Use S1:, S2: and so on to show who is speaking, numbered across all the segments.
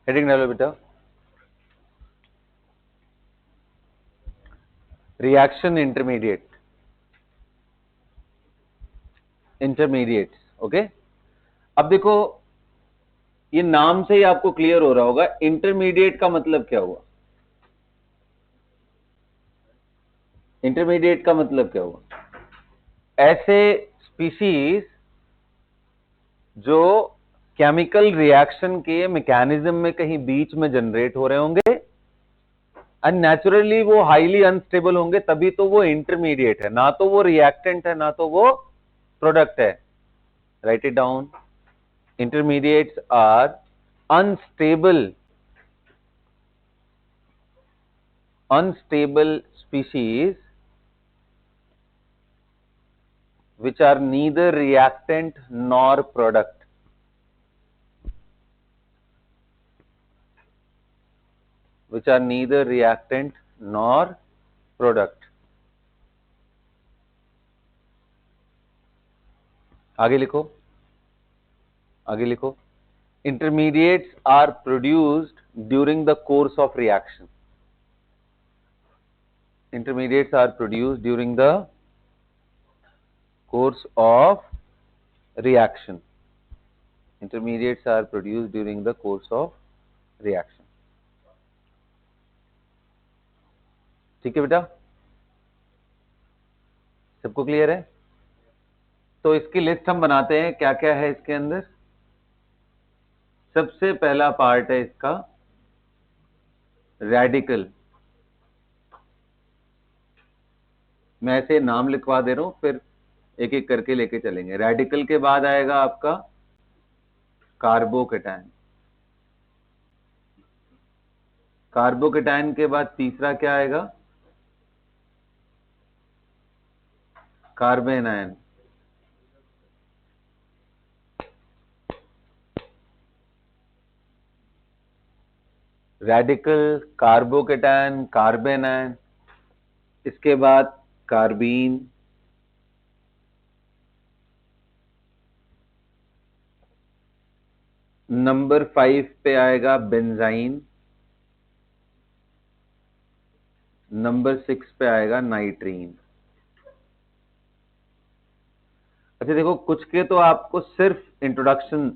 S1: Heading डालो बेटा, reaction intermediates. Okay, अब देखो ये नाम से ही आपको क्लियर हो रहा होगा इंटरमीडिएट का मतलब क्या हुआ। इंटरमीडिएट का मतलब क्या हुआ, ऐसे स्पीशीज जो केमिकल रिएक्शन के मैकेनिज्म में कहीं बीच में जनरेट हो रहे होंगे, अननेचुरली वो हाईली अनस्टेबल होंगे, तभी तो वो इंटरमीडिएट है, ना तो वो रिएक्टेंट है ना तो वो प्रोडक्ट है। Right it down, intermediates are unstable species which are neither reactant nor product, which are neither reactant nor product। आगे लिखो, आगे लिखो, intermediates are produced during the course of reaction, intermediates are produced during the course of reaction, intermediates are produced during the course of reaction। ठीक है बेटा, सबको clear है? तो इसकी लिस्ट हम बनाते हैं, क्या क्या है इसके अंदर। सबसे पहला पार्ट है इसका रेडिकल। मैं ऐसे नाम लिखवा दे रहा हूं, फिर एक एक करके लेके चलेंगे। रेडिकल के बाद आएगा आपका कार्बोकेटायन, कार्बोकेटायन के बाद तीसरा क्या आएगा, carbon ion, radical, carbocation, carbon ion, इसके बाद कार्बीन, नंबर 5 पे आएगा बेंजाइन, नंबर 6 पे आएगा नाइट्रीन। अच्छा देखो, कुछ के तो आपको सिर्फ इंट्रोडक्शन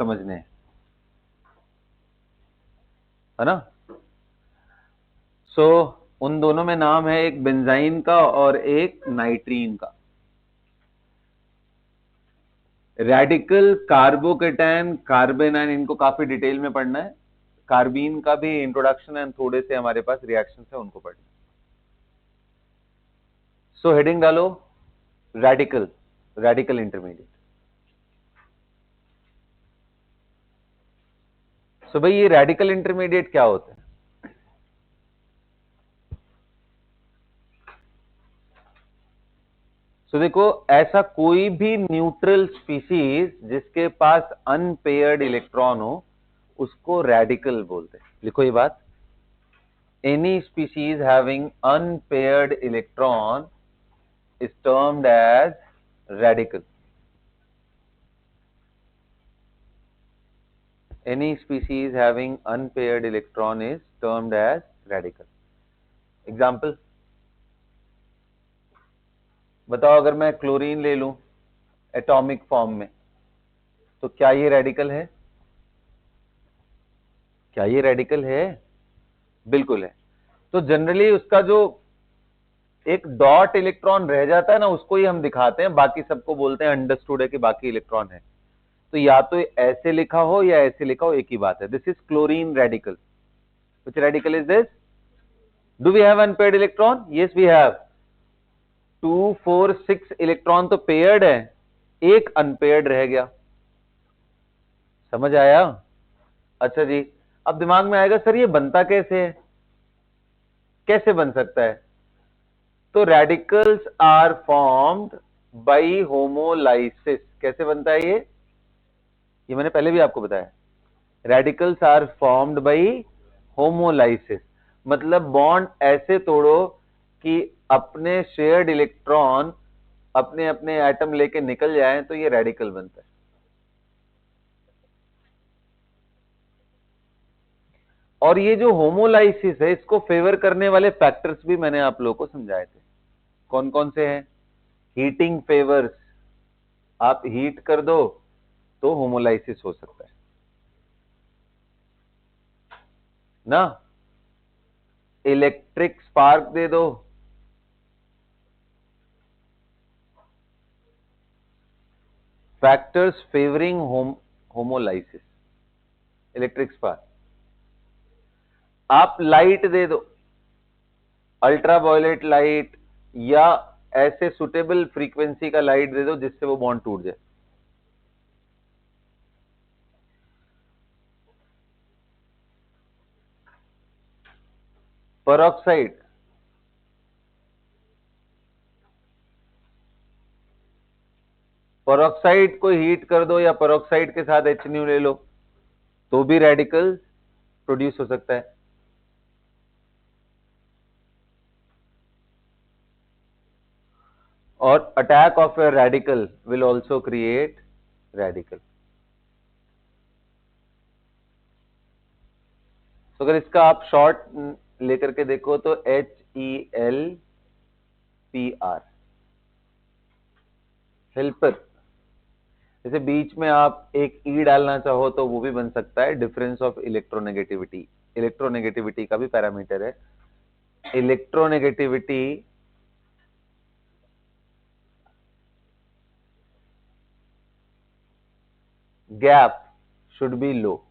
S1: समझने हैं, है ना। सो उन दोनों में नाम है, एक बेंजाइन का और एक नाइट्रीन का। रेडिकल, कार्बोकेटायन, कार्बेनाइन, इनको काफी डिटेल में पढ़ना है। कार्बीन का भी इंट्रोडक्शन है, थोड़े से हमारे पास रिएक्शन है, उनको पढ़ना। सो हेडिंग डालो रेडिकल, रेडिकल इंटरमीडिएट। सो भाई ये रेडिकल इंटरमीडिएट क्या होता है? सो देखो, ऐसा कोई भी न्यूट्रल स्पीसीज जिसके पास अनपेयर्ड इलेक्ट्रॉन हो उसको रेडिकल बोलते हैं। लिखो ये बात, any species having unpaired electron is termed as radical. Any species having unpaired electron is termed as radical. Example, बताओ अगर मैं क्लोरीन ले लूं एटॉमिक फॉर्म में, तो क्या ये रेडिकल है? क्या ये रेडिकल है? बिल्कुल है। तो जनरली उसका जो एक डॉट इलेक्ट्रॉन रह जाता है ना, उसको ही हम दिखाते हैं, बाकी सबको बोलते हैं अंडरस्टूड है कि बाकी इलेक्ट्रॉन है। तो या तो ऐसे लिखा हो या ऐसे लिखा हो, एक ही बात है। This is chlorine radical. Which radical is this? Do we have unpaired electron? Yes, we have. 2, 4, 6 electron तो पेयर्ड है, एक अनपेयर्ड रह गया। समझ आया? अच्छा जी, अब दिमाग में आएगा सर ये बनता कैसे है, कैसे बन सकता है? तो radicals are formed by homolysis. कैसे बनता है ये मैंने पहले भी आपको बताया। Radicals are formed by homolysis, मतलब बॉन्ड ऐसे तोड़ो कि अपने शेयर्ड इलेक्ट्रॉन अपने अपने एटम लेके निकल जाएं, तो ये रेडिकल बनता है। और ये जो होमोलाइसिस है इसको फेवर करने वाले फैक्टर्स भी मैंने आप लोगों को समझाए थे। कौन कौन से हैं? हीटिंग फेवर्स, आप हीट कर दो तो होमोलाइसिस हो सकता है ना। इलेक्ट्रिक स्पार्क दे दो, factors favouring homolysis, electric spark. आप लाइट दे दो, अल्ट्रावायलेट लाइट, या ऐसे सुटेबल फ्रीक्वेंसी का लाइट दे दो जिससे वो बॉन्ड टूट जाए। पेरोक्साइड, पेरोक्साइड को हीट कर दो या पेरोक्साइड के साथ HNO ले लो तो भी रेडिकल प्रोड्यूस हो सकता है। और attack of a radical will also create radical. तो अगर इसका आप शॉर्ट लेकर के देखो तो HELPR, हेल्पर। जैसे बीच में आप एक ई डालना चाहो तो वो भी बन सकता है, डिफरेंस ऑफ इलेक्ट्रोनेगेटिविटी, इलेक्ट्रोनेगेटिविटी का भी पैरामीटर है। Electronegativity gap should be low.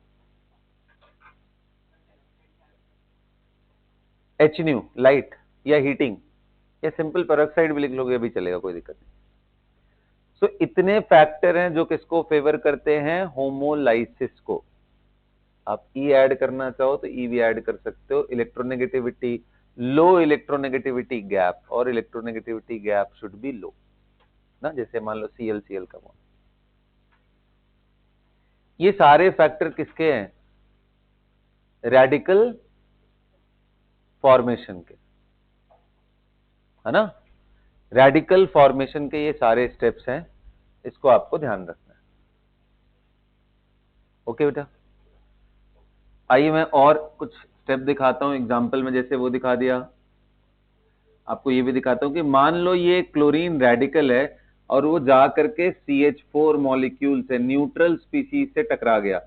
S1: HNO light या हीटिंग, या सिंपल पेरोक्साइड भी लिख लोगे भी चलेगा, कोई दिक्कत नहीं। सो इतने फैक्टर हैं जो किसको फेवर करते हैं? होमोलाइसिस को। आप ई ऐड करना चाहो तो ई भी ऐड कर सकते हो। इलेक्ट्रोनेगेटिविटी, लो इलेक्ट्रोनेगेटिविटी गैप, और इलेक्ट्रोनेगेटिविटी गैप शुड बी लो ना। जैसे मान लो ClCl का बॉन्ड, ये सारे फैक्टर किसके हैं? रेडिकल फॉर्मेशन के, है ना। रेडिकल फॉर्मेशन के ये सारे स्टेप्स हैं, इसको आपको ध्यान रखना है। ओके बेटा, आइए मैं और कुछ स्टेप दिखाता हूं एग्जांपल में। जैसे वो दिखा दिया, आपको ये भी दिखाता हूं कि मान लो ये क्लोरीन रेडिकल है और वो जा करके CH4 मॉलिक्यूल से, न्यूट्रल स्पीसीज से टकरा गया।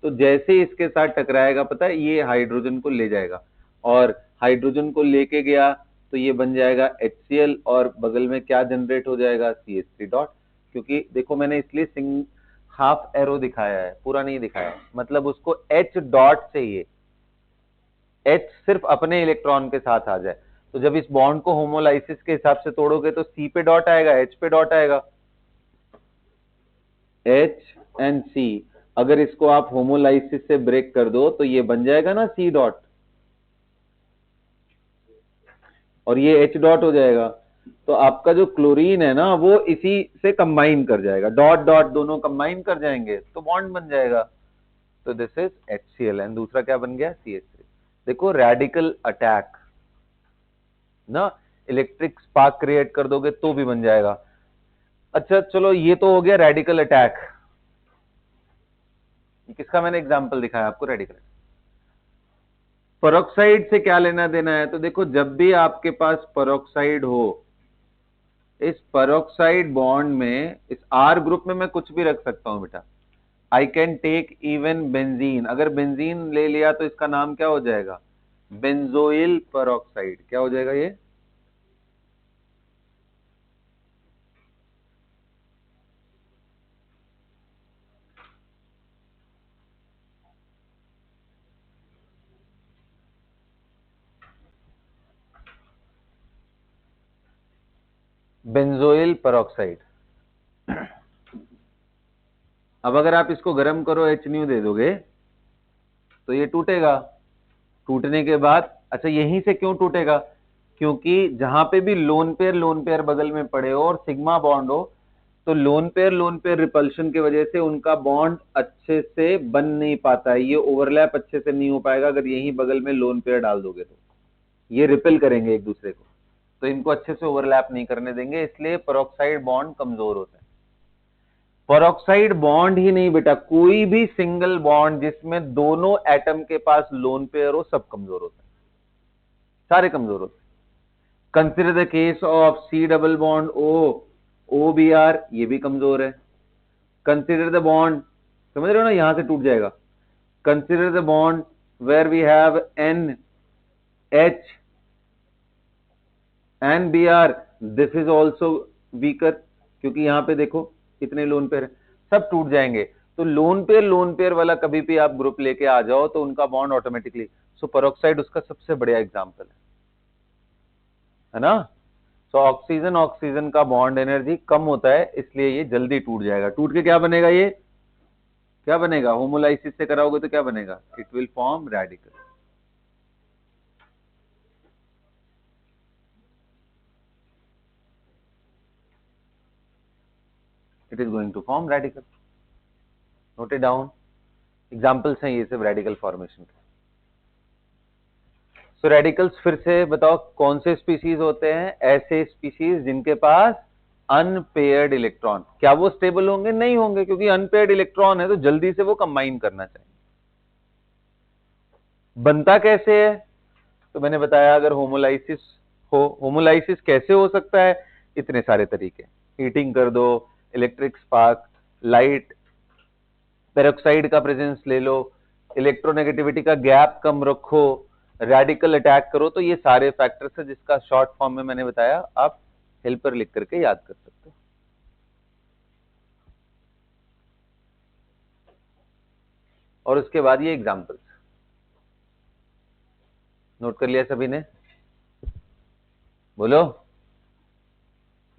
S1: तो जैसे ही इसके साथ टकराएगा, पता है, ये हाइड्रोजन को ले जाएगा, और हाइड्रोजन को लेके गया तो ये बन जाएगा HCl, और बगल में क्या जनरेट हो जाएगा? CH3 dot. क्योंकि देखो मैंने इसलिए हाफ एरो दिखाया है, पूरा नहीं दिखाया है, मतलब उसको H डॉट चाहिए, H सिर्फ अपने इलेक्ट्रॉन के साथ आ जाए। तो जब इस बॉन्ड को होमोलाइसिस के हिसाब से तोड़ोगे तो C पे डॉट आएगा, H पे डॉट आएगा, H एंड C। अगर इसको आप होमोलाइसिस से ब्रेक कर दो तो ये बन जाएगा ना C डॉट, और ये H डॉट हो जाएगा। तो आपका जो क्लोरीन है ना वो इसी से कंबाइन कर जाएगा, डॉट डॉट दोनों कंबाइन कर जाएंगे तो बॉन्ड बन जाएगा। तो दिस इज HCl, एंड दूसरा क्या बन गया? CH3। देखो रेडिकल अटैक ना, इलेक्ट्रिक स्पार्क क्रिएट कर दोगे तो भी बन जाएगा। अच्छा चलो, ये तो हो गया रेडिकल अटैक। किसका मैंने एग्जांपल दिखाया आपको? रेडिकल। पेरोक्साइड से क्या लेना देना है? तो देखो, जब भी आपके पास पेरोक्साइड हो, इस पेरोक्साइड बॉन्ड में, इस R ग्रुप में मैं कुछ भी रख सकता हूं बेटा। I can take even benzene. अगर बेंजीन ले लिया तो इसका नाम क्या हो जाएगा? Benzoyl peroxide. क्या हो जाएगा ये? Benzoyl peroxide. अब अगर आप इसको गर्म करो, HNO दे दोगे तो ये टूटेगा। टूटने के बाद, अच्छा यहीं से क्यों टूटेगा? क्योंकि जहां पे भी लोन पेयर बगल में पड़े हो और सिग्मा बॉन्ड हो, तो लोन पेयर रिपल्शन की वजह से उनका बॉन्ड अच्छे से बन नहीं पाता है, ये ओवरलैप अच्छे से नहीं हो पाएगा। अगर यहीं बगल में लोन पेयर डाल दोगे तो ये रिपेल करेंगे एक दूसरे को, तो इनको अच्छे से ओवरलैप नहीं करने देंगे, इसलिए पेरोक्साइड बॉन्ड कमजोर होता है। पेरोक्साइड बॉन्ड ही नहीं बेटा, कोई भी सिंगल बॉन्ड जिसमें दोनों एटम के पास लोन पेयर हो, सब कमजोर होते हैं, सारे कमजोर होते हैं। Consider the case of C double bond O B R, ये भी कमजोर है। कंसिडर द बॉन्ड, समझ रहे हो ना, यहां से टूट जाएगा। Consider the bond where we have N H and B R, this is also weaker, क्योंकि यहां पे देखो इतने लोन पेयर है, सब टूट जाएंगे। तो लोन पेयर वाला कभी भी आप ग्रुप लेके आ जाओ तो उनका बॉन्ड ऑटोमेटिकली, सो पेरोक्साइड उसका सबसे बढ़िया एग्जाम्पल है ना। सो ऑक्सीजन ऑक्सीजन का बॉन्ड एनर्जी कम होता है, इसलिए ये जल्दी टूट जाएगा। टूट के क्या बनेगा, ये क्या बनेगा, होमोलाइसिस से कराओगे तो क्या बनेगा, it will form radical. It is going to form radical, note it down. Examples हैं ये सब रेडिकल फॉर्मेशन के। सो रेडिकल्स फिर से बताओ कौन से स्पीशीज होते हैं, ऐसे स्पीशीज जिनके पास अनपेयर्ड इलेक्ट्रॉन। क्या वो स्टेबल होंगे, नहीं होंगे, क्योंकि अनपेयर्ड इलेक्ट्रॉन है तो जल्दी से वो कंबाइन करना चाहिए। बनता कैसे है, तो मैंने बताया अगर होमोलाइसिस हो, होमोलाइसिस कैसे हो सकता है, इतने सारे तरीके, हीटिंग कर दो, इलेक्ट्रिक स्पार्क, लाइट, पेरोक्साइड का प्रेजेंस ले लो, इलेक्ट्रोनेगेटिविटी का गैप कम रखो, रेडिकल अटैक करो, तो ये सारे फैक्टर्स है जिसका शॉर्ट फॉर्म में मैंने बताया, आप हेल्पर लिख करके याद कर सकते हो। और उसके बाद ये एग्जांपल्स नोट कर लिया सभी ने, बोलो।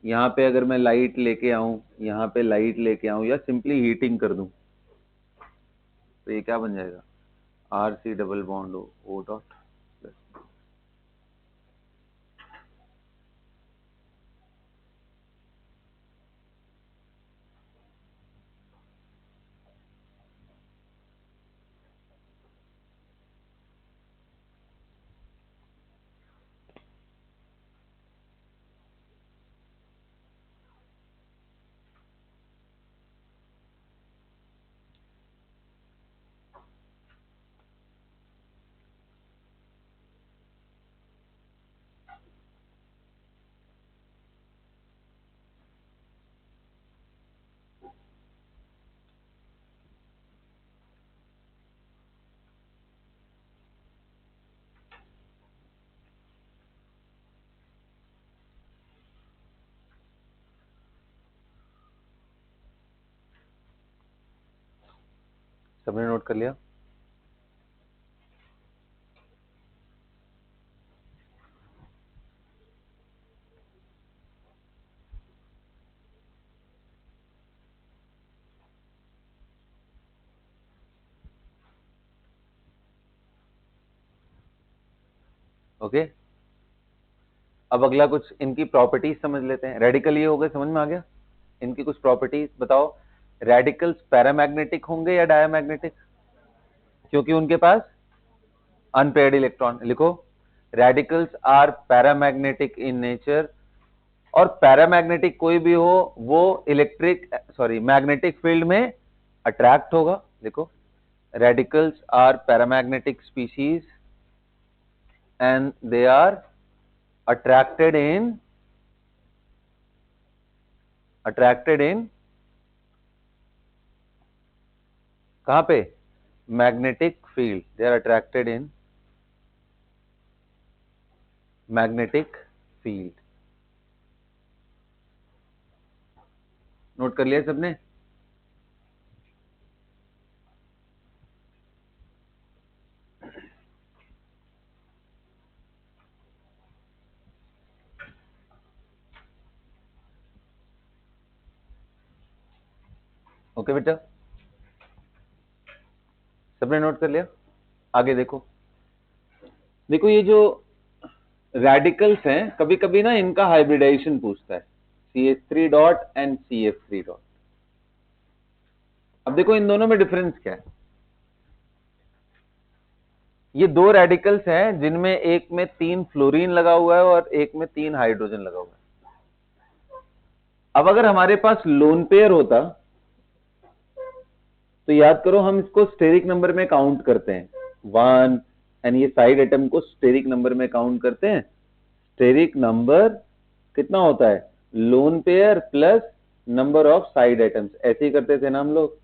S1: यहां पे अगर मैं लाइट लेके आऊं, यहां पे लाइट लेके आऊं या सिंपली हीटिंग कर दूं, तो ये क्या बन जाएगा, R C double bond O dot. सबने नोट कर लिया। ओके, अब अगला कुछ इनकी प्रॉपर्टीज समझ लेते हैं। रेडिकल ये हो गए, समझ में आ गया, इनकी कुछ प्रॉपर्टीज बताओ। रेडिकल्स पैरामैग्नेटिक होंगे या डायमैग्नेटिक, क्योंकि उनके पास अनपेयर्ड इलेक्ट्रॉन, लिखो radicals are paramagnetic in nature, और पैरामैग्नेटिक कोई भी हो वो मैग्नेटिक फील्ड में अट्रैक्ट होगा, लिखो radicals are paramagnetic species and they are attracted in कहां पे, magnetic field, they are attracted in magnetic field. Note कर लिया सबने, ओके बेटा, सबने नोट कर लिया। आगे देखो, देखो ये जो रेडिकल्स हैं कभी कभी ना इनका हाइब्रिडाइजेशन पूछता है, CH3 dot and CF3 dot. अब देखो इन दोनों में डिफरेंस क्या है, ये दो रेडिकल्स हैं जिनमें एक में 3 फ्लोरीन लगा हुआ है और एक में 3 हाइड्रोजन लगा हुआ है। अब अगर हमारे पास लोन पेयर होता तो याद करो हम इसको स्टेरिक नंबर में काउंट करते हैं, 1, एंड ये साइड एटम को स्टेरिक नंबर में काउंट करते हैं। स्टेरिक नंबर कितना होता है, lone pair plus number of side atoms, ऐसे ही करते थे ना हम लोग,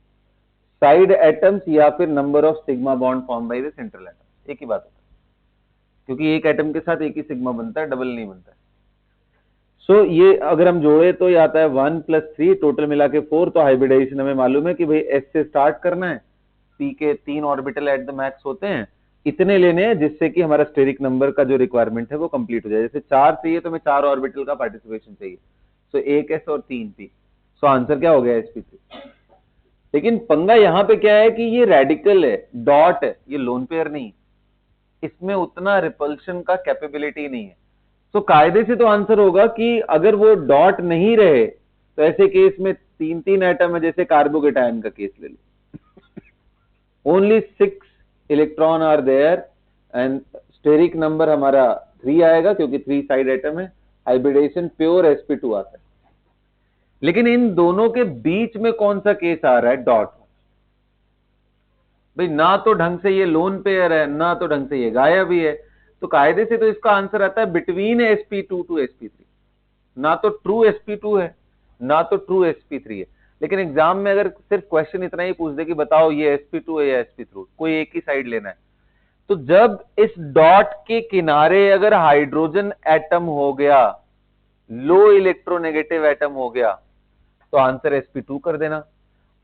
S1: साइड एटम्स या फिर number of sigma bond form by the central atom, एक ही बात होता है, क्योंकि एक एटम के साथ एक ही सिग्मा बनता है, डबल नहीं बनता है। सो ये अगर हम जोड़े तो ये आता है 1 + 3, टोटल मिला के 4। तो हाइब्रिडाइजेशन हमें मालूम है कि भाई एस से स्टार्ट करना है, पी के 3 ऑर्बिटल एट द मैक्स होते हैं, इतने लेने हैं जिससे कि हमारा स्टेरिक नंबर का जो रिक्वायरमेंट है वो कंप्लीट हो जाए। जैसे 4 चाहिए तो हमें 4 ऑर्बिटल का पार्टिसिपेशन चाहिए, सो 1 एस और 3 पी। सो आंसर क्या हो गया, sp3। लेकिन पंगा यहां पे क्या है कि ये रेडिकल है, डॉट है, ये लोन पेयर नहीं, इसमें उतना रिपल्शन का कैपेबिलिटी नहीं है। तो कायदे से तो आंसर होगा कि अगर वो डॉट नहीं रहे तो ऐसे केस में 3 एटम है, जैसे कार्बोकेटायन का केस ले लो, only 6 electron are there and steric number हमारा 3 आएगा क्योंकि 3 साइड एटम है, हाइब्रिडेशन प्योर sp2 आता है। लेकिन इन दोनों के बीच में कौन सा केस आ रहा है, डॉट। भाई ना तो ढंग से ये लोन पेयर है, ना तो ढंग से ये गायब ही है, तो कायदे से तो इसका आंसर आता है बिटवीन sp2 टू sp3। ना तो ट्रू sp2 है, ना तो ट्रू sp3 है। लेकिन एग्जाम में अगर सिर्फ क्वेश्चन इतना ही पूछ दे कि बताओ ये sp2 है या sp3, कोई एक ही साइड लेना है, तो जब इस डॉट के किनारे अगर हाइड्रोजन एटम हो गया, लो इलेक्ट्रोनेगेटिव एटम हो गया, तो आंसर sp2 कर देना,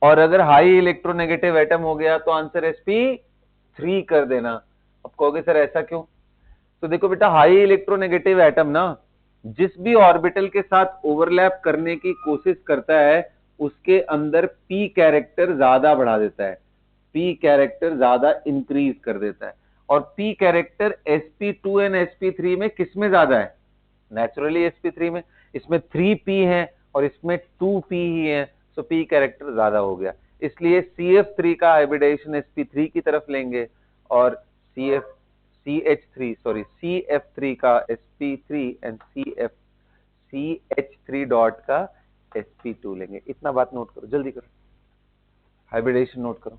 S1: और अगर हाई इलेक्ट्रोनेगेटिव एटम हो गया तो आंसर sp3 कर देना। अब कहोगे सर ऐसा क्यों, तो देखो बेटा, हाई इलेक्ट्रोनेगेटिव एटम ना जिस भी ऑर्बिटल के साथ ओवरलैप करने की कोशिश करता है उसके अंदर p कैरेक्टर ज्यादा बढ़ा देता है, p कैरेक्टर ज्यादा इंक्रीज कर देता है। और p character sp2 and sp3 में किसमें ज्यादा है, नेचुरली sp3 में। इसमें 3p है और इसमें 2p ही है, सो p कैरेक्टर ज्यादा हो गया, इसलिए CF3 का हाइब्रिडाइजेशन sp3 की तरफ लेंगे और CF3 का sp3 एंड CH3 डॉट का sp2 लेंगे। इतना बात नोट करो, जल्दी करो, हाइब्रिडेशन नोट करो।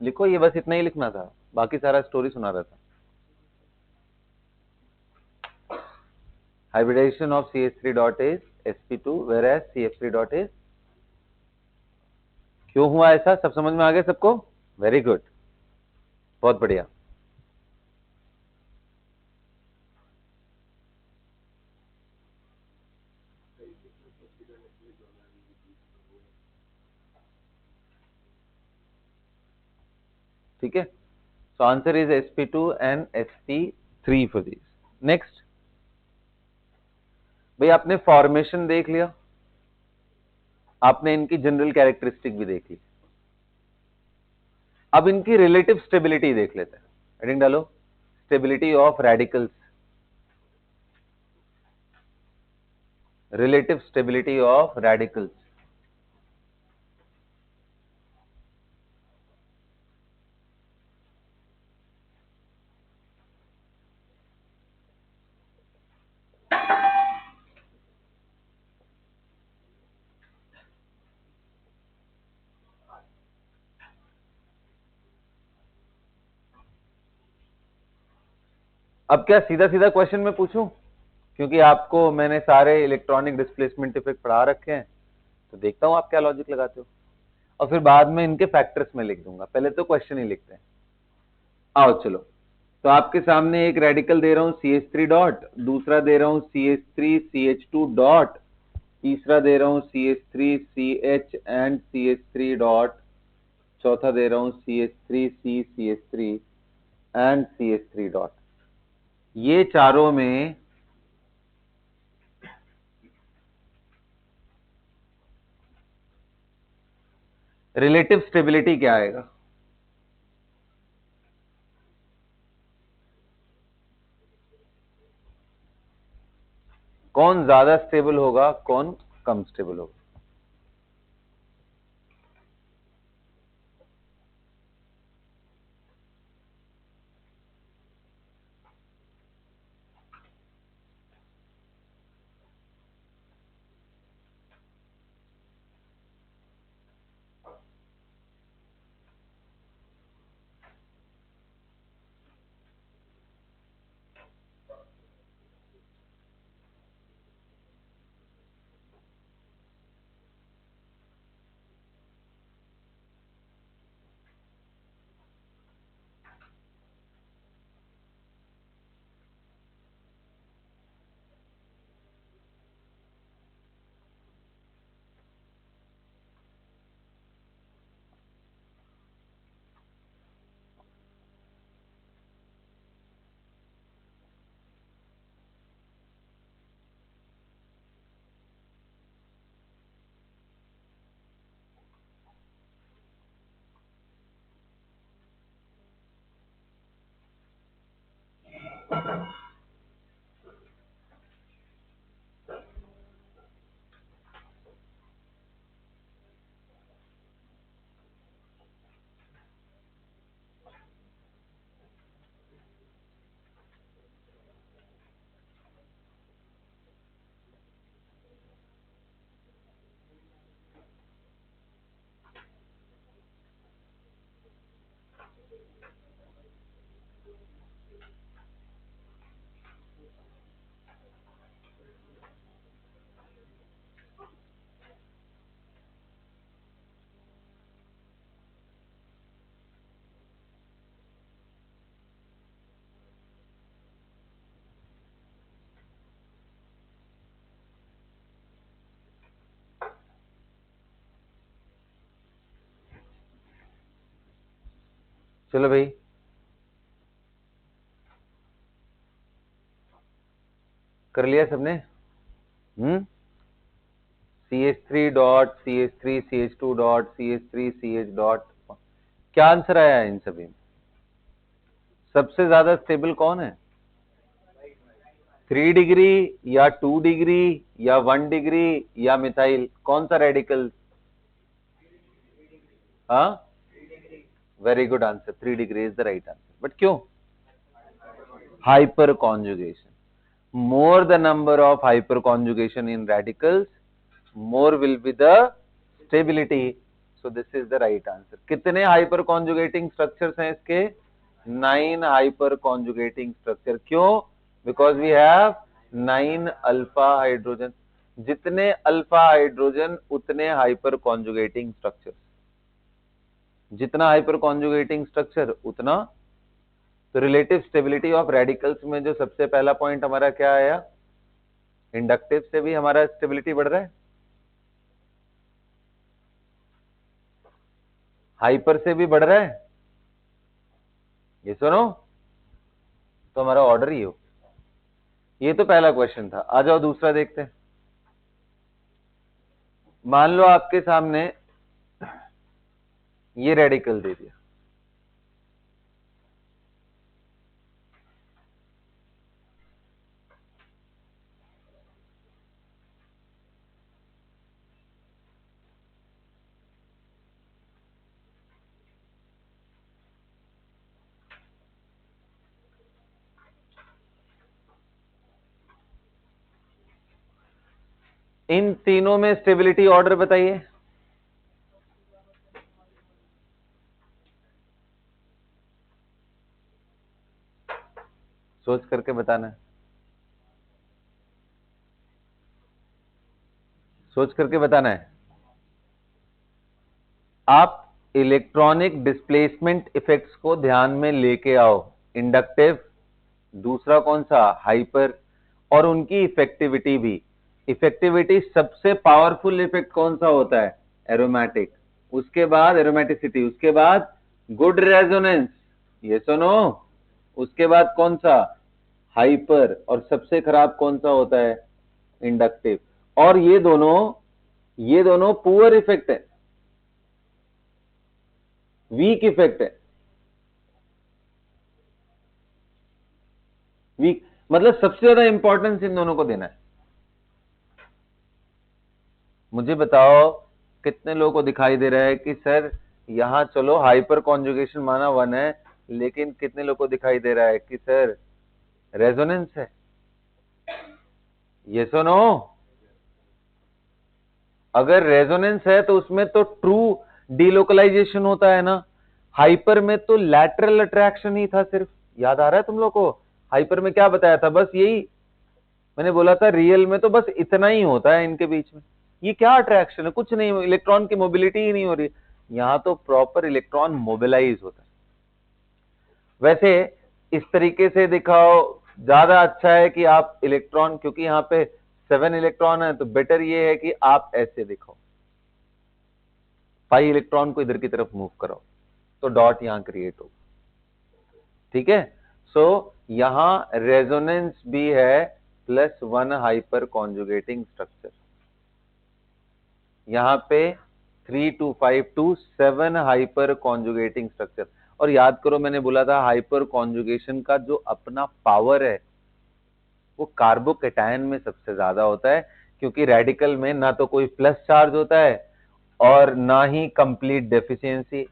S1: लिखो, ये बस इतना ही लिखना था, बाकी सारा स्टोरी सुना रहा था। Hybridization of CH3 dot is sp2 whereas CF3 dot is, क्यों हुआ ऐसा, सब समझ में आ गया सबको, वेरी गुड, बहुत बढ़िया। ठीक है, so answer is sp2 and sp3 for these। next, भाई आपने फॉर्मेशन देख लिया, आपने इनकी जनरल कैरेक्टरिस्टिक भी देख ली, अब इनकी रिलेटिव स्टेबिलिटी देख लेते हैं। हेडिंग डालो, stability of radicals, relative stability of radicals. अब क्या सीधा सीधा क्वेश्चन में पूछूं, क्योंकि आपको मैंने सारे इलेक्ट्रॉनिक डिस्प्लेसमेंट इफेक्ट पढ़ा रखे हैं, तो देखता हूं आप क्या लॉजिक लगाते हो, और फिर बाद में इनके फैक्टर्स में लिख दूंगा, पहले तो क्वेश्चन ही लिखते हैं। आओ चलो, तो आपके सामने एक रेडिकल दे रहा हूं CH3 डॉट, दूसरा दे रहा हूं CH3 CH2 डॉट, तीसरा दे रहा हूं CH3 CH and CH3 dot, चौथा दे रहा हूं CH3 C CH3 and CH3 dot. ये चारों में रिलेटिव स्टेबिलिटी क्या आएगा, कौन ज्यादा स्टेबल होगा, कौन कम स्टेबल होगा? चलो भाई, कर लिया सबने? CH3 dot CH3 CH2 dot CH3 CH dot, क्या आंसर आया है इन सभी में? सबसे ज्यादा स्टेबल कौन है? 3 डिग्री या 2 डिग्री या 1 डिग्री या मिथाइल, कौन सा रेडिकल? हाँ, very good answer, 3 degree is the right answer. But क्यों? Hyperconjugation. More the number of hyperconjugation in radicals, more will be the stability. So this is the right answer. कितने hyperconjugating structures हैं इसके? 9 hyperconjugating structure। क्यों? Because we have 9 alpha hydrogen। जितने alpha hydrogen उतने hyperconjugating structure। जितना hyperconjugating structure उतना। तो relative stability of radicals में जो सबसे पहला पॉइंट हमारा क्या आया? इंडक्टिव से भी हमारा स्टेबिलिटी बढ़ रहा है, हाइपर से भी बढ़ रहा है, ये सुनो, तो हमारा ऑर्डर ही हो। ये तो पहला क्वेश्चन था। आ जाओ दूसरा देखते हैं। मान लो आपके सामने ये रेडिकल दे दिया, इन तीनों में स्टेबिलिटी ऑर्डर बताइए। सोच करके बताना है, सोच करके बताना है। आप इलेक्ट्रॉनिक डिस्प्लेसमेंट इफेक्ट्स को ध्यान में लेके आओ। इंडक्टिव, दूसरा कौन सा? हाइपर, और उनकी इफेक्टिविटी भी। इफेक्टिविटी सबसे पावरफुल इफेक्ट कौन सा होता है? एरोमेटिक। उसके बाद एरोमेटिसिटी, उसके बाद गुड रेजोनेंस, ये सुनो। उसके बाद कौन सा? हाइपर। और सबसे खराब कौन सा होता है? इंडक्टिव। और ये दोनों पुअर इफेक्ट है, वीक इफेक्ट है। वीक मतलब सबसे ज्यादा इंपॉर्टेंस इन दोनों को देना है। मुझे बताओ कितने लोगों को दिखाई दे रहा है कि सर यहाँ चलो हाइपर कॉन्जुगेशन माना 1 है, लेकिन कितने लोगों को दिखाई दे रहा है कि सर रेजोनेंस है? ये सो नो। अगर रेजोनेंस है तो उसमें तो ट्रू डीलोकलाइजेशन होता है ना। हाइपर में तो लैटरल अट्रैक्शन ही था सिर्फ। याद आ रहा है तुम लोग को? हाइपर में क्या बताया था? बस यही मैंने बोला था, रियल में तो बस इतना ही होता है इनके बीच में। ये क्या अट्रैक्शन है? कुछ नहीं, इलेक्ट्रॉन की मोबिलिटी ही नहीं हो रही। यहां तो प्रॉपर इलेक्ट्रॉन मोबिलाइज होता है। वैसे इस तरीके से दिखाओ, ज्यादा अच्छा है कि आप इलेक्ट्रॉन, क्योंकि यहाँ पे 7 इलेक्ट्रॉन है, तो बेटर ये है कि आप ऐसे दिखाओ, 5 इलेक्ट्रॉन को इधर की तरफ मूव करो, तो डॉट यहां क्रिएट हो। ठीक है। सो यहां रेजोनेंस भी है +1 हाइपर कॉन्जुगेटिंग स्ट्रक्चर। यहां पे 3 to 5 to 7 hyper conjugating structure. और याद करो, मैंने बोला था हाइपर कॉन्जुगेशन का जो अपना पावर है वो कार्बोकैटायन में सबसे ज्यादा होता है, क्योंकि रेडिकल में ना तो कोई प्लस चार्ज होता है और ना ही कंप्लीट डेफिशिएंसी।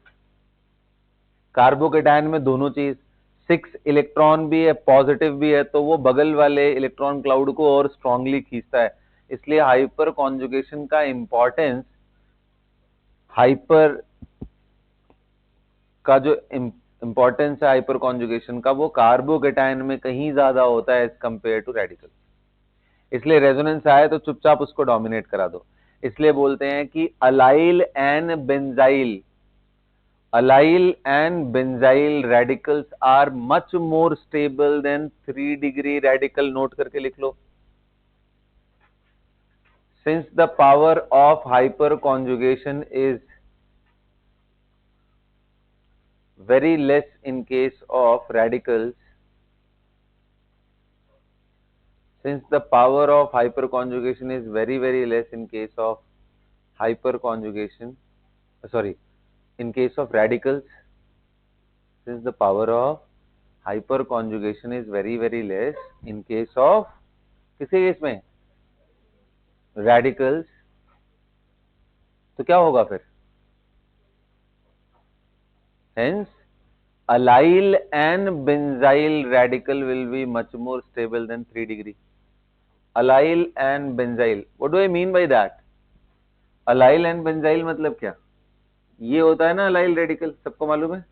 S1: कार्बोकैटायन में दोनों चीज, 6 इलेक्ट्रॉन भी है, पॉजिटिव भी है, तो वो बगल वाले इलेक्ट्रॉन क्लाउड को और स्ट्रांगली खींचता है। इसलिए हाइपर कॉन्जुगेशन का इंपॉर्टेंस, हाइपर का जो इंपॉर्टेंस है हाइपर कॉन्जुगेशन का, वो कार्बोकैटायन में कहीं ज्यादा होता है एज कंपेयर टू रेडिकल। इसलिए रेजोनेंस आए तो चुपचाप उसको डोमिनेट करा दो। इसलिए बोलते हैं कि allyl and benzyl radicals are much more stable than 3 degree radical. Note करके लिख लो। Since the power of hyperconjugation is very less in case of radicals, since the power of hyperconjugation is very less in case of hyperconjugation, sorry, in case of radicals, since the power of hyperconjugation is very less in case of किसी case में radicals, तो क्या होगा फिर? hence allyl and benzyl radical will be much more stable than 3 degree. Allyl and benzyl, what do I mean by that? Allyl and benzyl मतलब क्या? ये होता है ना अलाइल रेडिकल, सबको मालूम है।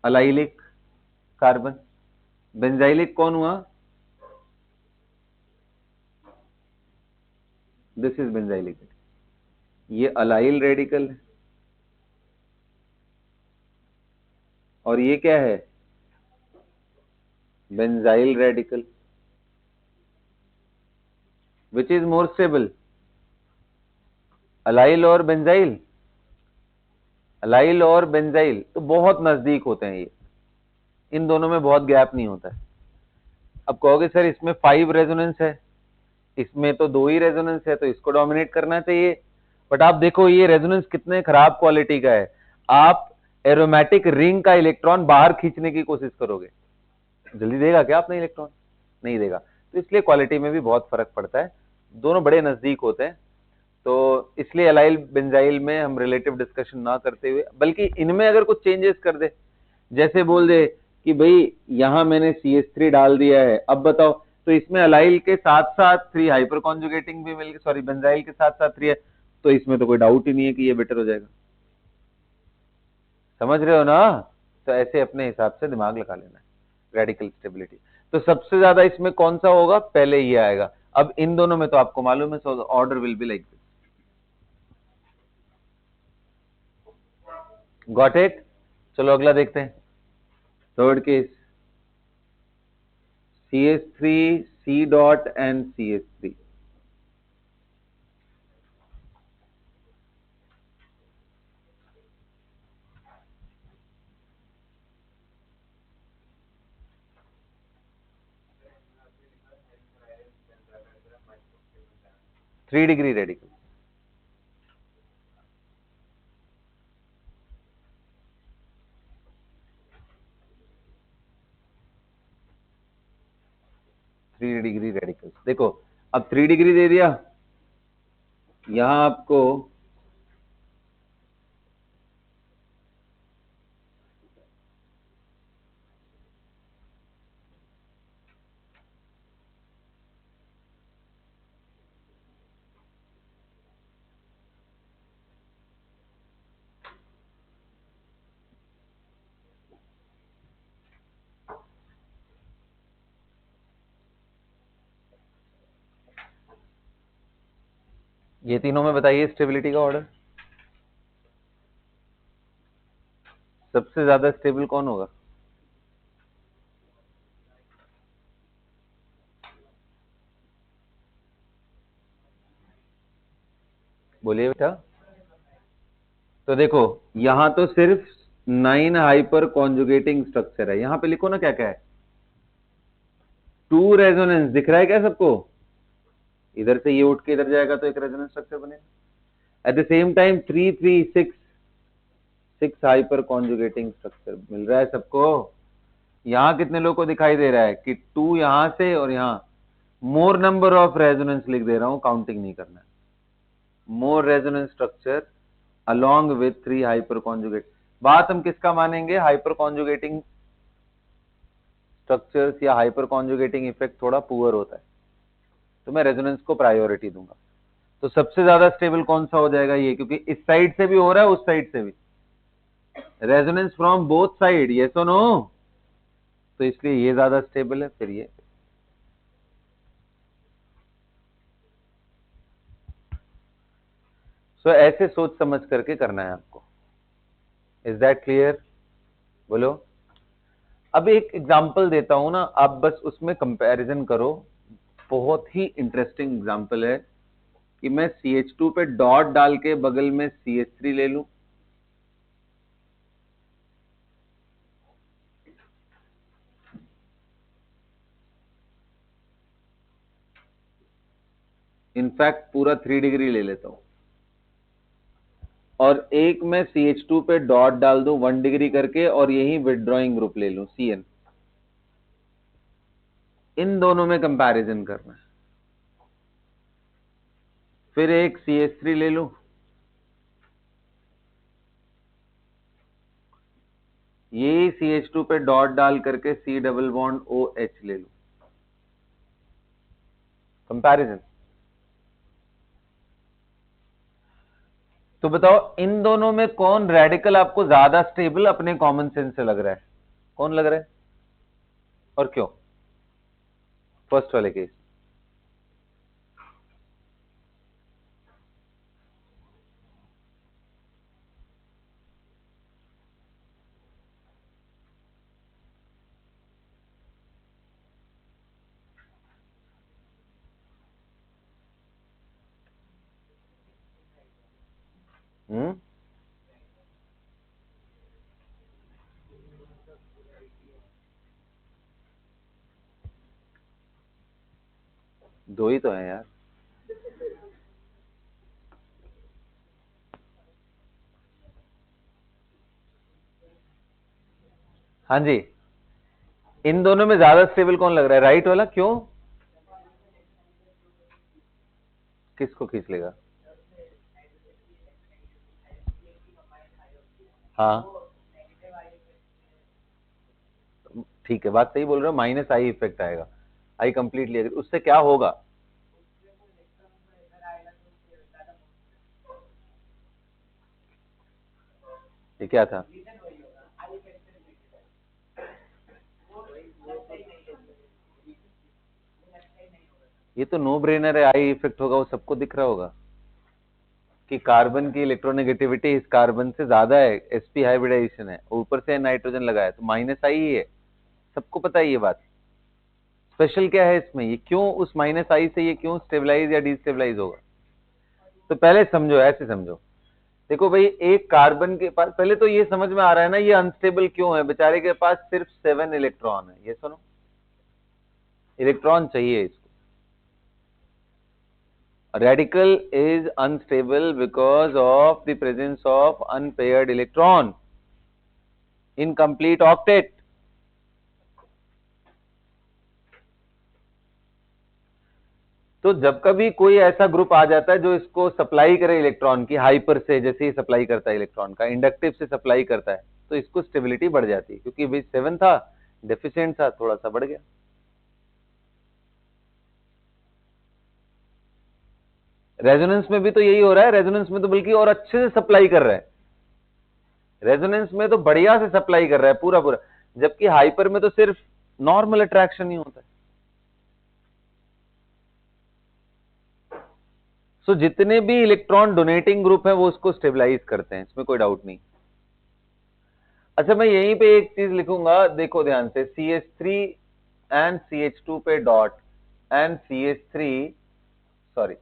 S1: अलाइलिक कार्बन, बेंजाइलिक कौन हुआ? This is benzylic. ये अलाइल रेडिकल है और ये क्या है? Benzyl radical. Which is more stable, allyl और बेंजाइल? अलाइल और बेंजाइल तो बहुत नजदीक होते हैं ये, इन दोनों में बहुत गैप नहीं होता है। अब कहोगे सर इसमें 5 रेजोनेंस है, इसमें तो 2 ही रेजोनेंस है, तो इसको डोमिनेट करना चाहिए। बट आप देखो ये रेजोनेंस कितने खराब क्वालिटी का है। आप एरोमेटिक रिंग का इलेक्ट्रॉन बाहर खींचने की कोशिश करोगे, जल्दी देगा क्या अपना इलेक्ट्रॉन? नहीं देगा। तो इसलिए क्वालिटी में भी बहुत फर्क पड़ता है, दोनों बड़े नजदीक होते हैं। तो इसलिए अलाइल बेंजाइल में हम रिलेटिव डिस्कशन ना करते हुए, बल्कि इनमें अगर कुछ चेंजेस कर दे, जैसे बोल दे कि भाई यहां मैंने CH3 डाल दिया है, अब बताओ, तो इसमें अलाइल के साथ साथ 3 हाइपर कॉन्जुगेटिंग भी मिल गए, सॉरी बेंजाइल के साथ साथ 3 है, तो इसमें तो कोई डाउट ही नहीं है कि ये बेटर हो जाएगा। समझ रहे हो ना? तो ऐसे अपने हिसाब से दिमाग लगा लेना है। रेडिकल स्टेबिलिटी तो सबसे ज्यादा इसमें कौन सा होगा? पहले ये आएगा। अब इन दोनों में तो आपको मालूम है, so order will be like this. Got it? चलो अगला देखते हैं। Third case, CH3 C dot and CH3। 3 degree radical. Three degree radical देखो, अब 3 डिग्री दे दिया, यहां आपको ये तीनों में बताइए स्टेबिलिटी का ऑर्डर सबसे ज्यादा स्टेबल कौन होगा? बोलिए बेटा। तो देखो, यहां तो सिर्फ 9 हाइपर कॉन्जुगेटिंग स्ट्रक्चर है। यहां पे लिखो ना क्या क्या है। 2 रेजोनेंस दिख रहा है क्या सबको? इधर से ये उठ के इधर जाएगा तो एक रेजोनेंस स्ट्रक्चर बनेगा। At the same time 6 hyperconjugating structure मिल रहा है सबको। यहां कितने लोगों को दिखाई दे रहा है कि 2 यहां से और यहां मोर नंबर ऑफ रेजोनेंस लिख दे रहा हूं, काउंटिंग नहीं करना है। मोर resonance structure along with 3 hyper conjugate. बात हम किसका मानेंगे? हाइपर कॉन्जुगेटिंग स्ट्रक्चर्स या हाइपर कॉन्जुगेटिंग इफेक्ट थोड़ा पुअर होता है, तो मैं रेजोनेंस को प्रायोरिटी दूंगा। तो सबसे ज्यादा स्टेबल कौन सा हो जाएगा? ये, क्योंकि इस साइड से भी हो रहा है उस साइड से भी, रेजोनेंस फ्रॉम बोथ साइड, ये तो नो, तो इसलिए ये ज्यादा स्टेबल है। फिर ये ऐसे सोच समझ करके करना है आपको। Is that clear? बोलो। अब एक एग्जांपल देता हूं ना, आप बस उसमें कंपैरिजन करो। बहुत ही इंटरेस्टिंग एग्जांपल है कि मैं CH2 पे डॉट डाल के बगल में CH3 ले लूं। इनफैक्ट पूरा 3 डिग्री ले लेता हूं, और एक में CH2 पे डॉट डाल दूं 1 डिग्री करके, और यही विथड्रॉइंग ग्रुप ले लूं CN। इन दोनों में कंपैरिजन करना है। फिर एक CH3 ले लूं, यही CH2 पे डॉट डाल करके C डबल बॉन्ड OH ले लूं। कंपैरिजन। तो बताओ इन दोनों में कौन रेडिकल आपको ज्यादा स्टेबल अपने कॉमन सेंस से लग रहा है? कौन लग रहा है और क्यों? फर्स्ट वाले केस। हम्म, दो ही तो है यार। हाँ जी, इन दोनों में ज्यादा स्टेबल कौन लग रहा है? राइट वाला। क्यों? किसको खींच लेगा? हाँ ठीक है, बात सही बोल रहे हो, माइनस आई इफेक्ट आएगा। I completely agree. उससे क्या होगा? ये क्या था? ये तो नो ब्रेनर है, आई इफेक्ट होगा, वो सबको दिख रहा होगा कि कार्बन की इलेक्ट्रोनेगेटिविटी इस कार्बन से ज्यादा है, sp हाइब्रिडाइजेशन है, ऊपर से नाइट्रोजन लगाया तो माइनस आई ही है। सबको पता है ये बात। स्पेशल क्या है इसमें? ये क्यों उस माइनस आई से ये क्यों स्टेबलाइज या डिस्टेबलाइज होगा? तो पहले समझो, ऐसे समझो। देखो भाई, एक कार्बन के पास, पहले तो ये समझ में आ रहा है ना ये अनस्टेबल क्यों है? बेचारे के पास सिर्फ 7 इलेक्ट्रॉन है। ये सुनो, इलेक्ट्रॉन चाहिए इसको। Radical is unstable because of the presence of unpaired electron in complete octet. तो जब कभी कोई ऐसा ग्रुप आ जाता है जो इसको सप्लाई करे इलेक्ट्रॉन की, हाइपर से जैसे ही सप्लाई करता है इलेक्ट्रॉन का, इंडक्टिव से सप्लाई करता है, तो इसको स्टेबिलिटी बढ़ जाती है, क्योंकि भाई 7 था, डेफिशिएंट था, थोड़ा सा बढ़ गया। रेजोनेंस में भी तो यही हो रहा है, रेजोनेंस में तो बल्कि और अच्छे से सप्लाई कर रहा है, रेजोनेंस में तो बढ़िया से सप्लाई कर रहा है पूरा पूरा, जबकि हाइपर में तो सिर्फ नॉर्मल अट्रैक्शन ही होता है। सो जितने भी इलेक्ट्रॉन डोनेटिंग ग्रुप है वो उसको स्टेबलाइज करते हैं, इसमें कोई डाउट नहीं। अच्छा, मैं यहीं पे एक चीज लिखूंगा, देखो ध्यान से, CH3 एंड CH2 पे dot and CH3, sorry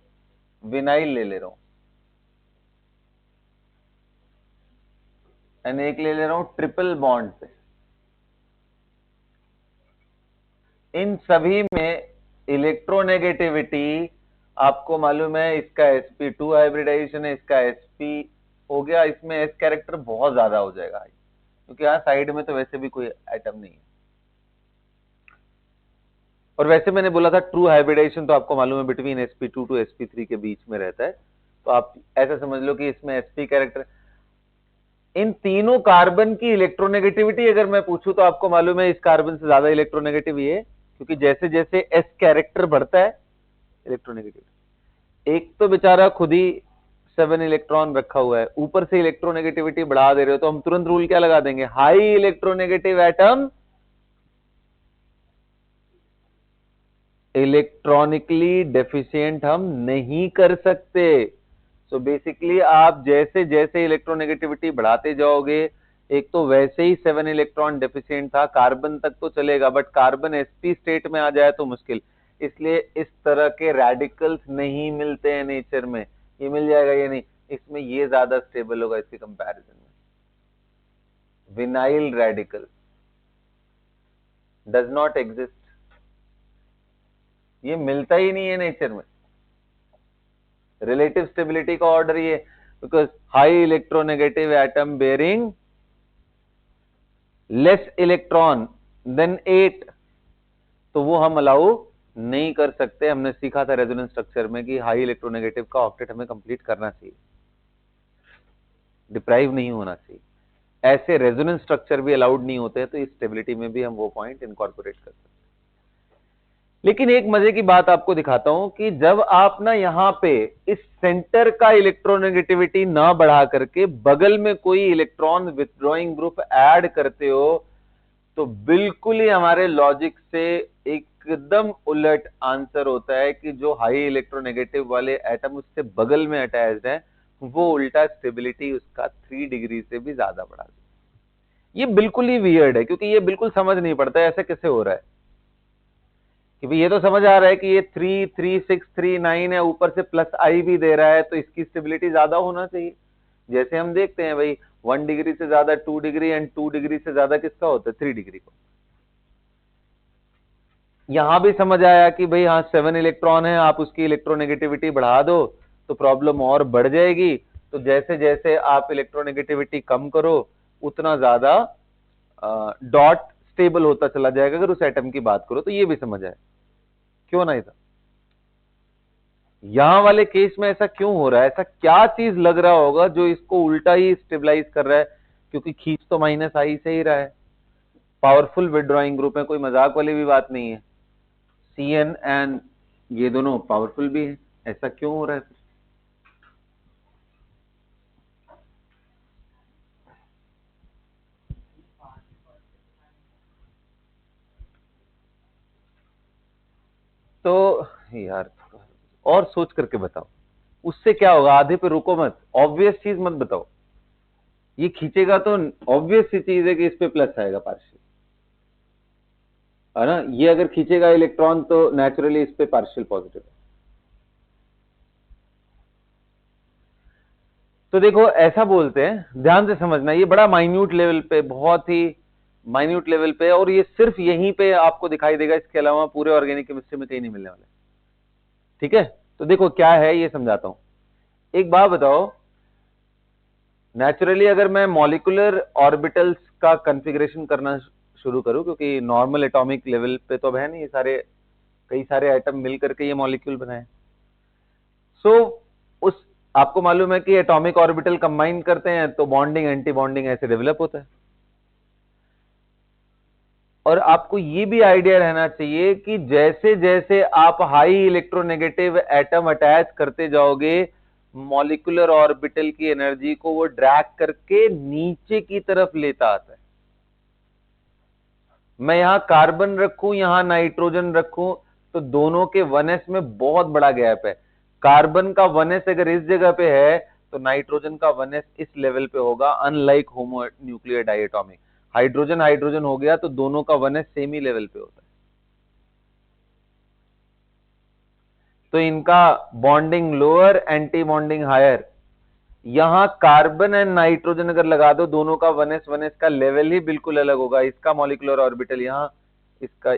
S1: vinyl ले ले रहा हूं, एंड एक ले ले रहा हूं ट्रिपल बॉन्ड पे। इन सभी में इलेक्ट्रोनेगेटिविटी आपको मालूम है, इसका sp2 हाइब्रिडाइजेशन है, इसका sp हो गया, इसमें s कैरेक्टर बहुत ज्यादा हो जाएगा, क्योंकि यहाँ साइड में तो वैसे भी कोई एटम नहीं है। और वैसे मैंने बोला था ट्रू हाइब्रिडाइजेशन तो आपको मालूम है बिटवीन sp2 टू sp3 के बीच में रहता है, तो आप ऐसा समझ लो कि इसमें sp कैरेक्टर। इन तीनों कार्बन की इलेक्ट्रोनेगेटिविटी अगर मैं पूछूं तो आपको मालूम है इस कार्बन से ज्यादा इलेक्ट्रोनेगेटिव ये, क्योंकि जैसे जैसे s कैरेक्टर बढ़ता है इलेक्ट्रोनेगेटिव, एक तो बेचारा खुद ही 7 इलेक्ट्रॉन रखा हुआ है, ऊपर से इलेक्ट्रोनेगेटिविटी बढ़ा दे रहे हो, तो हम तुरंत रूल क्या लगा देंगे, high electronegative atom electronically deficient हम नहीं कर सकते। सो बेसिकली आप जैसे जैसे इलेक्ट्रोनेगेटिविटी बढ़ाते जाओगे, एक तो वैसे ही 7 इलेक्ट्रॉन डेफिशिएंट था, कार्बन तक तो चलेगा, बट कार्बन sp स्टेट में आ जाए तो मुश्किल, इसलिए इस तरह के रेडिकल्स नहीं मिलते हैं नेचर में, ये मिल जाएगा ये नहीं, इसमें ये ज्यादा स्टेबल होगा इसके कंपैरिजन में। Vinyl radical does not exist, ये मिलता ही नहीं है नेचर में। रिलेटिव स्टेबिलिटी का ऑर्डर ये, because high electronegative atom bearing less electron than 8, तो वो हम अलाउ नहीं कर सकते। हमने सीखा था रेजोनेंस स्ट्रक्चर में कि हाई इलेक्ट्रोनेगेटिव का ऑक्टेट हमें कंप्लीट करना चाहिए, डिप्राइव नहीं होना चाहिए, ऐसे रेजोनेंस स्ट्रक्चर भी अलाउड नहीं होते हैं, तो इस स्टेबिलिटी में भी हम वो पॉइंट इनकॉर्पोरेट कर सकते हैं। लेकिन एक मजे की बात आपको दिखाता हूं कि जब आप ना यहां पे इस सेंटर का इलेक्ट्रोनेगेटिविटी ना बढ़ा करके बगल में कोई इलेक्ट्रॉन विथड्रॉइंग ग्रुप ऐड करते हो, तो बिल्कुल ही हमारे लॉजिक से एकदम उलट आंसर होता है कि जो हाई इलेक्ट्रोनेगेटिव वाले एटम उससे बगल में अटैच्ड है, वो उल्टा स्टेबिलिटी उसका 3 डिग्री से भी ज्यादा बढ़ा देता। ये बिल्कुल ही वियर्ड है, क्योंकि ये बिल्कुल समझ नहीं पड़ता है ऐसे कैसे हो रहा है, कि भाई ये तो समझ आ रहा है कि ये 3 3 6 3 9 है, ऊपर से प्लस आई भी दे रहा है, तो इसकी स्टेबिलिटी ज्यादा होना चाहिए। जैसे हम देखते हैं भाई 1 डिग्री से ज्यादा 2 डिग्री, एंड 2 डिग्री से ज्यादा किसका होता है, 3 डिग्री को। यहां भी समझ आया कि भाई हाँ 7 इलेक्ट्रॉन है, आप उसकी इलेक्ट्रोनेगेटिविटी बढ़ा दो तो प्रॉब्लम और बढ़ जाएगी, तो जैसे जैसे आप इलेक्ट्रोनेगेटिविटी कम करो उतना ज्यादा डॉट स्टेबल होता चला जाएगा। अगर उस एटम की बात करो तो ये भी समझ आए, क्यों ना ऐसा यहां वाले केस में ऐसा क्यों हो रहा है, ऐसा क्या चीज लग रहा होगा जो इसको उल्टा ही स्टेबलाइज कर रहा है, क्योंकि खींच तो माइनस आई से ही रहा है, पावरफुल विथड्रॉइंग ग्रुप है, कोई मजाक वाली भी बात नहीं है, CN एंड ये दोनों पावरफुल भी है, ऐसा क्यों हो रहा है। तो यार और सोच करके बताओ, उससे क्या होगा, आधे पे रुको मत, ऑब्वियस चीज मत बताओ, ये खींचेगा तो ऑब्वियस सी चीज है कि इस पे प्लस आएगा पार्शियल, है ना, ये अगर खींचेगा इलेक्ट्रॉन तो नेचुरली इस पे पार्शियल पॉजिटिव है। तो देखो ऐसा बोलते हैं, ध्यान से समझना, ये बड़ा माइन्यूट लेवल पे, बहुत ही माइन्यूट लेवल पे, और ये सिर्फ यहीं पे आपको दिखाई देगा, इसके अलावा पूरे ऑर्गेनिक केमिस्ट्री में कहीं नहीं मिलने वाला। ठीक है, तो देखो क्या है ये समझाता हूं। एक बात बताओ, नेचुरली अगर मैं मॉलिक्यूलर ऑर्बिटल्स का कॉन्फ़िगरेशन करना शुरू करूं, क्योंकि नॉर्मल एटॉमिक लेवल पे तो अब है नहीं, ये सारे कई सारे एटम मिलकर के ये मॉलिक्यूल बनाए, सो उस आपको मालूम है कि एटॉमिक ऑर्बिटल कंबाइन करते हैं तो बॉन्डिंग एंटी बॉन्डिंग ऐसे डेवलप होता है। और आपको ये भी आइडिया रहना चाहिए कि जैसे जैसे आप हाई इलेक्ट्रोनेगेटिव एटम अटैच करते जाओगे, मॉलिक्यूलर ऑर्बिटल की एनर्जी को वो ड्रैग करके नीचे की तरफ लेता आता है। मैं यहां कार्बन रखूं, यहां नाइट्रोजन रखूं, तो दोनों के 1s में बहुत बड़ा गैप है। कार्बन का 1s अगर इस जगह पे है तो नाइट्रोजन का 1s इस लेवल पे होगा, unlike homo nuclear diatomic. Hydrogen hydrogen हो गया तो दोनों का 1s सेम ही लेवल पे होता है। तो इनका bonding lower, anti bonding higher. यहां कार्बन एंड नाइट्रोजन अगर लगा दो, दोनों का 1s का लेवल ही बिल्कुल अलग होगा। इसका मॉलिक्यूलर ऑर्बिटल यहां, इसका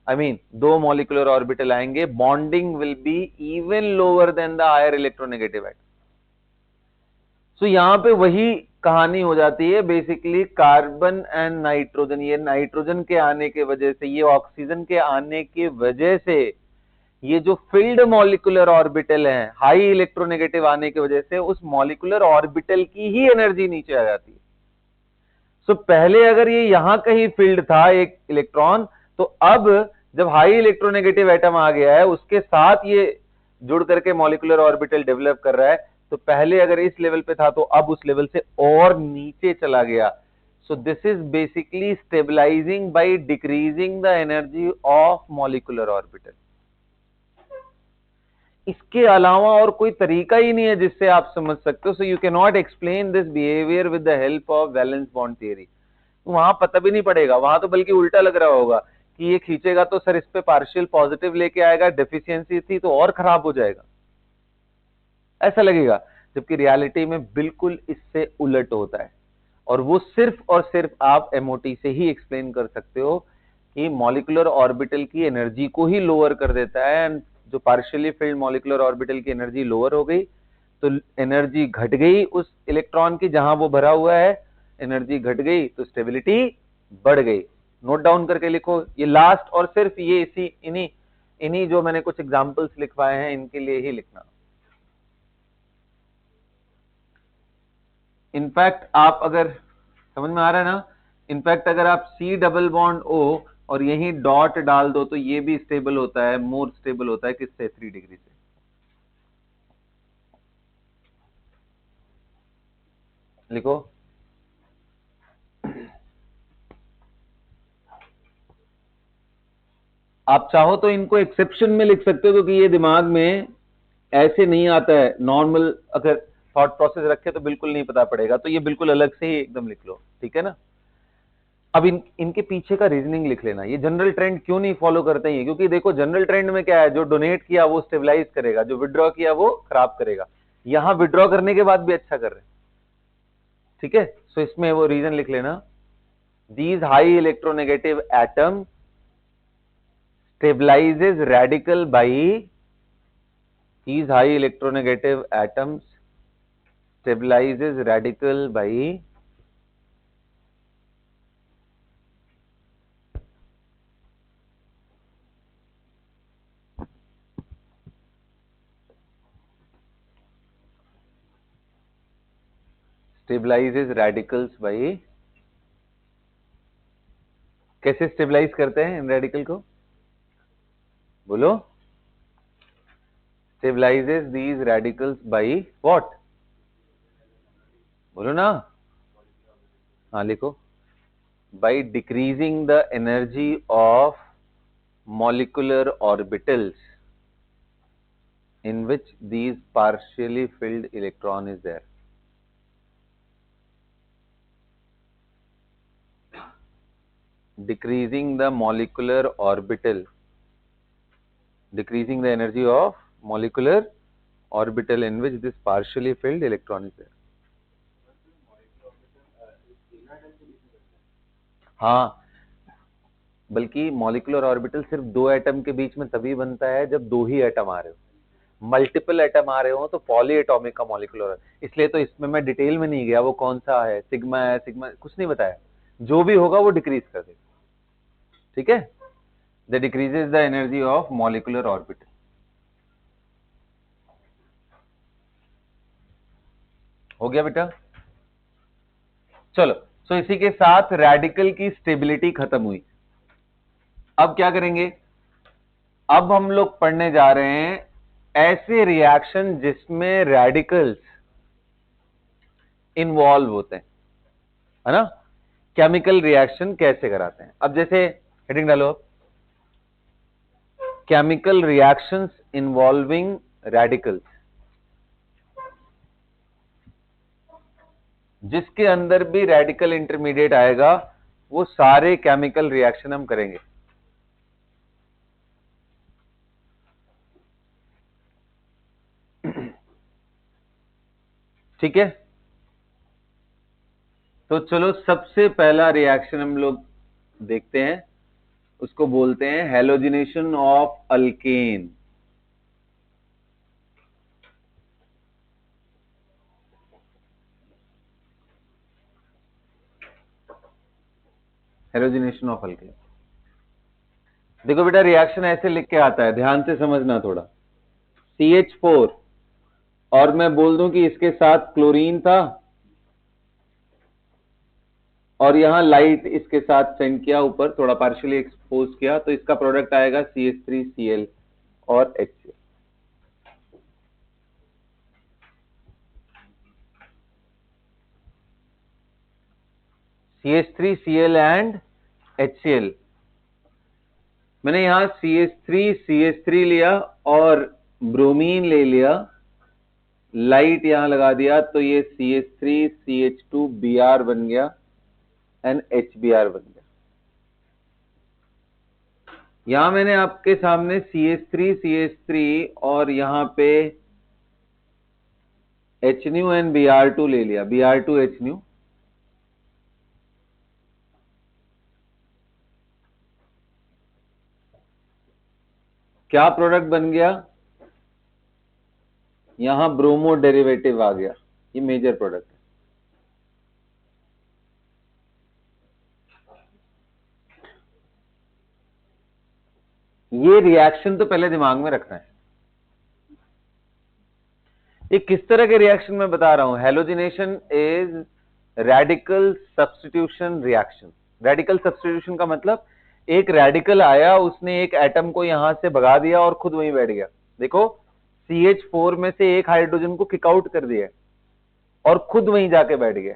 S1: दो मॉलिक्यूलर ऑर्बिटल आएंगे, bonding will be even lower than the higher electronegative atom. So यहां पे वही कहानी हो जाती है बेसिकली, कार्बन एंड नाइट्रोजन, ये नाइट्रोजन के आने के वजह से, ये ऑक्सीजन के आने की वजह से, ये जो फिल्ड मॉलिक्यूलर ऑर्बिटल है हाई इलेक्ट्रोनेगेटिव आने की वजह से, उस मॉलिक्यूलर ऑर्बिटल की ही एनर्जी नीचे आ जाती है। सो पहले अगर ये यहां कहीं फील्ड था एक इलेक्ट्रॉन, तो अब जब हाई इलेक्ट्रोनेगेटिव एटम आ गया है, उसके साथ ये जुड़ करके मॉलिक्यूलर ऑर्बिटल डेवलप कर रहा है, तो पहले अगर इस लेवल पे था तो अब उस लेवल से और नीचे चला गया। So this is basically stabilising by decreasing the energy of molecular orbital. इसके अलावा और कोई तरीका ही नहीं है जिससे आप समझ सकते हो। So you can not explain this behaviour with the help of valence bond theory. वहां पता भी नहीं पड़ेगा, वहां तो बल्कि उल्टा लग रहा होगा कि ये खींचेगा तो सर इस पे पार्शियल पॉजिटिव लेके आएगा, डेफिशिएंसी थी तो और खराब हो जाएगा, ऐसा लगेगा। जबकि रियलिटी में बिल्कुल इससे उलट होता है। और वो सिर्फ और सिर्फ आप एमओटी से ही एक्सप्लेन कर सकते हो कि मॉलिक्यूलर ऑर्बिटल की एनर्जी को ही लोअर कर देता है। एंड जो पार्शियली फिल्ड मॉलिक्यूलर ऑर्बिटल की एनर्जी लोअर हो गई तो एनर्जी घट गई उस इलेक्ट्रॉन की जहां वो भरा हुआ है, एनर्जी घट गई तो स्टेबिलिटी बढ़ गई। नोट डाउन करके लिखो, ये लास्ट और सिर्फ ये इसी इन्हीं इन्हीं जो मैंने कुछ एग्जांपल्स लिखवाए हैं इनके लिए ही लिखना। इनफैक्ट आप अगर समझ में आ रहा है ना, इनफैक्ट अगर आप सी डबल बॉन्ड ओ और यही डॉट डाल दो तो ये भी स्टेबल होता है, मोर स्टेबल होता है किससे, 3 डिग्री से। लिखो, आप चाहो तो इनको एक्सेप्शन में लिख सकते हो क्योंकि ये दिमाग में ऐसे नहीं आता है। नॉर्मल अगर थॉट प्रोसेस रखे तो बिल्कुल नहीं पता पड़ेगा, तो ये बिल्कुल अलग से ही एकदम लिख लो, ठीक है ना। अब इनके पीछे का रीजनिंग लिख लेना, ये जनरल ट्रेंड क्यों नहीं फॉलो करते हैं, क्योंकि देखो जनरल ट्रेंड में क्या है, जो डोनेट किया वो स्टेबलाइज करेगा, जो विड्रॉ किया वो खराब करेगा। यहां विड्रॉ करने के बाद भी अच्छा कर रहे हैं, ठीक है। सो इसमें वो रीजन लिख लेना, these high electronegative atom stabilizes radical by, these high electronegative atoms stabilizes radical by stabilizes radicals by, कैसे स्टेबलाइज करते हैं इन रेडिकल को, बोलो। stabilizes these radicals by what, बोलो ना, हाँ लिखो, by decreasing the energy of molecular orbitals in which these partially filled electron is there. Decreasing the molecular orbital, decreasing the energy of molecular orbital in which this partially filled electron is there. हाँ, बल्कि molecular orbital सिर्फ दो atom के बीच में तभी बनता है जब दो ही एटम आ रहे हो। मल्टीपल एटम आ रहे हो तो पॉली एटॉमिक का मॉलिक्यूलर, इसलिए तो इसमें मैं डिटेल में नहीं गया वो कौन सा है, सिग्मा है, सिग्मा कुछ नहीं बताया, जो भी होगा वो डिक्रीज कर देगा, ठीक है। The decreases the energy of molecular orbital. हो गया बेटा? चलो, सो इसी के साथ रेडिकल की स्टेबिलिटी खत्म हुई। अब क्या करेंगे? अब हम लोग पढ़ने जा रहे हैं ऐसे रिएक्शन जिसमें रेडिकल्स इन्वॉल्व होते हैं, है ना? केमिकल रिएक्शन कैसे कराते हैं? अब जैसे हेडिंग डालो, केमिकल रिएक्शंस इन्वॉल्विंग रेडिकल्स, जिसके अंदर भी रेडिकल इंटरमीडिएट आएगा वो सारे केमिकल रिएक्शन हम करेंगे। ठीक है, तो चलो सबसे पहला रिएक्शन हम लोग देखते हैं, उसको बोलते हैं halogenation of alkane. Halogenation of alkane, देखो बेटा रिएक्शन ऐसे लिख के आता है, ध्यान से समझना थोड़ा। CH4 और मैं बोल दूं कि इसके साथ क्लोरीन था और यहां लाइट इसके साथ सेंड किया, ऊपर थोड़ा पार्शियली एक्सपोज किया, तो इसका प्रोडक्ट आएगा CH3Cl और HCl। CH3Cl एंड HCl, मैंने यहां CH3 लिया और ब्रोमीन ले लिया, लाइट यहां लगा दिया, तो ये CH3CH2Br बन गया एंड HBr बन गया। यहां मैंने आपके सामने CH3 और यहां पे HNu एंड Br2 ले लिया, Br2HNu। क्या प्रोडक्ट बन गया? यहां ब्रोमो डेरिवेटिव आ गया, ये मेजर प्रोडक्ट है। ये रिएक्शन तो पहले दिमाग में रखना है। ये किस तरह के रिएक्शन में बता रहा हूं? Halogenation is radical substitution reaction. Radical substitution का मतलब एक रेडिकल आया, उसने एक एटम को यहां से भगा दिया और खुद वहीं बैठ गया। देखो CH4 में से एक हाइड्रोजन को किक आउट कर दिया और खुद वहीं जाके बैठ गया।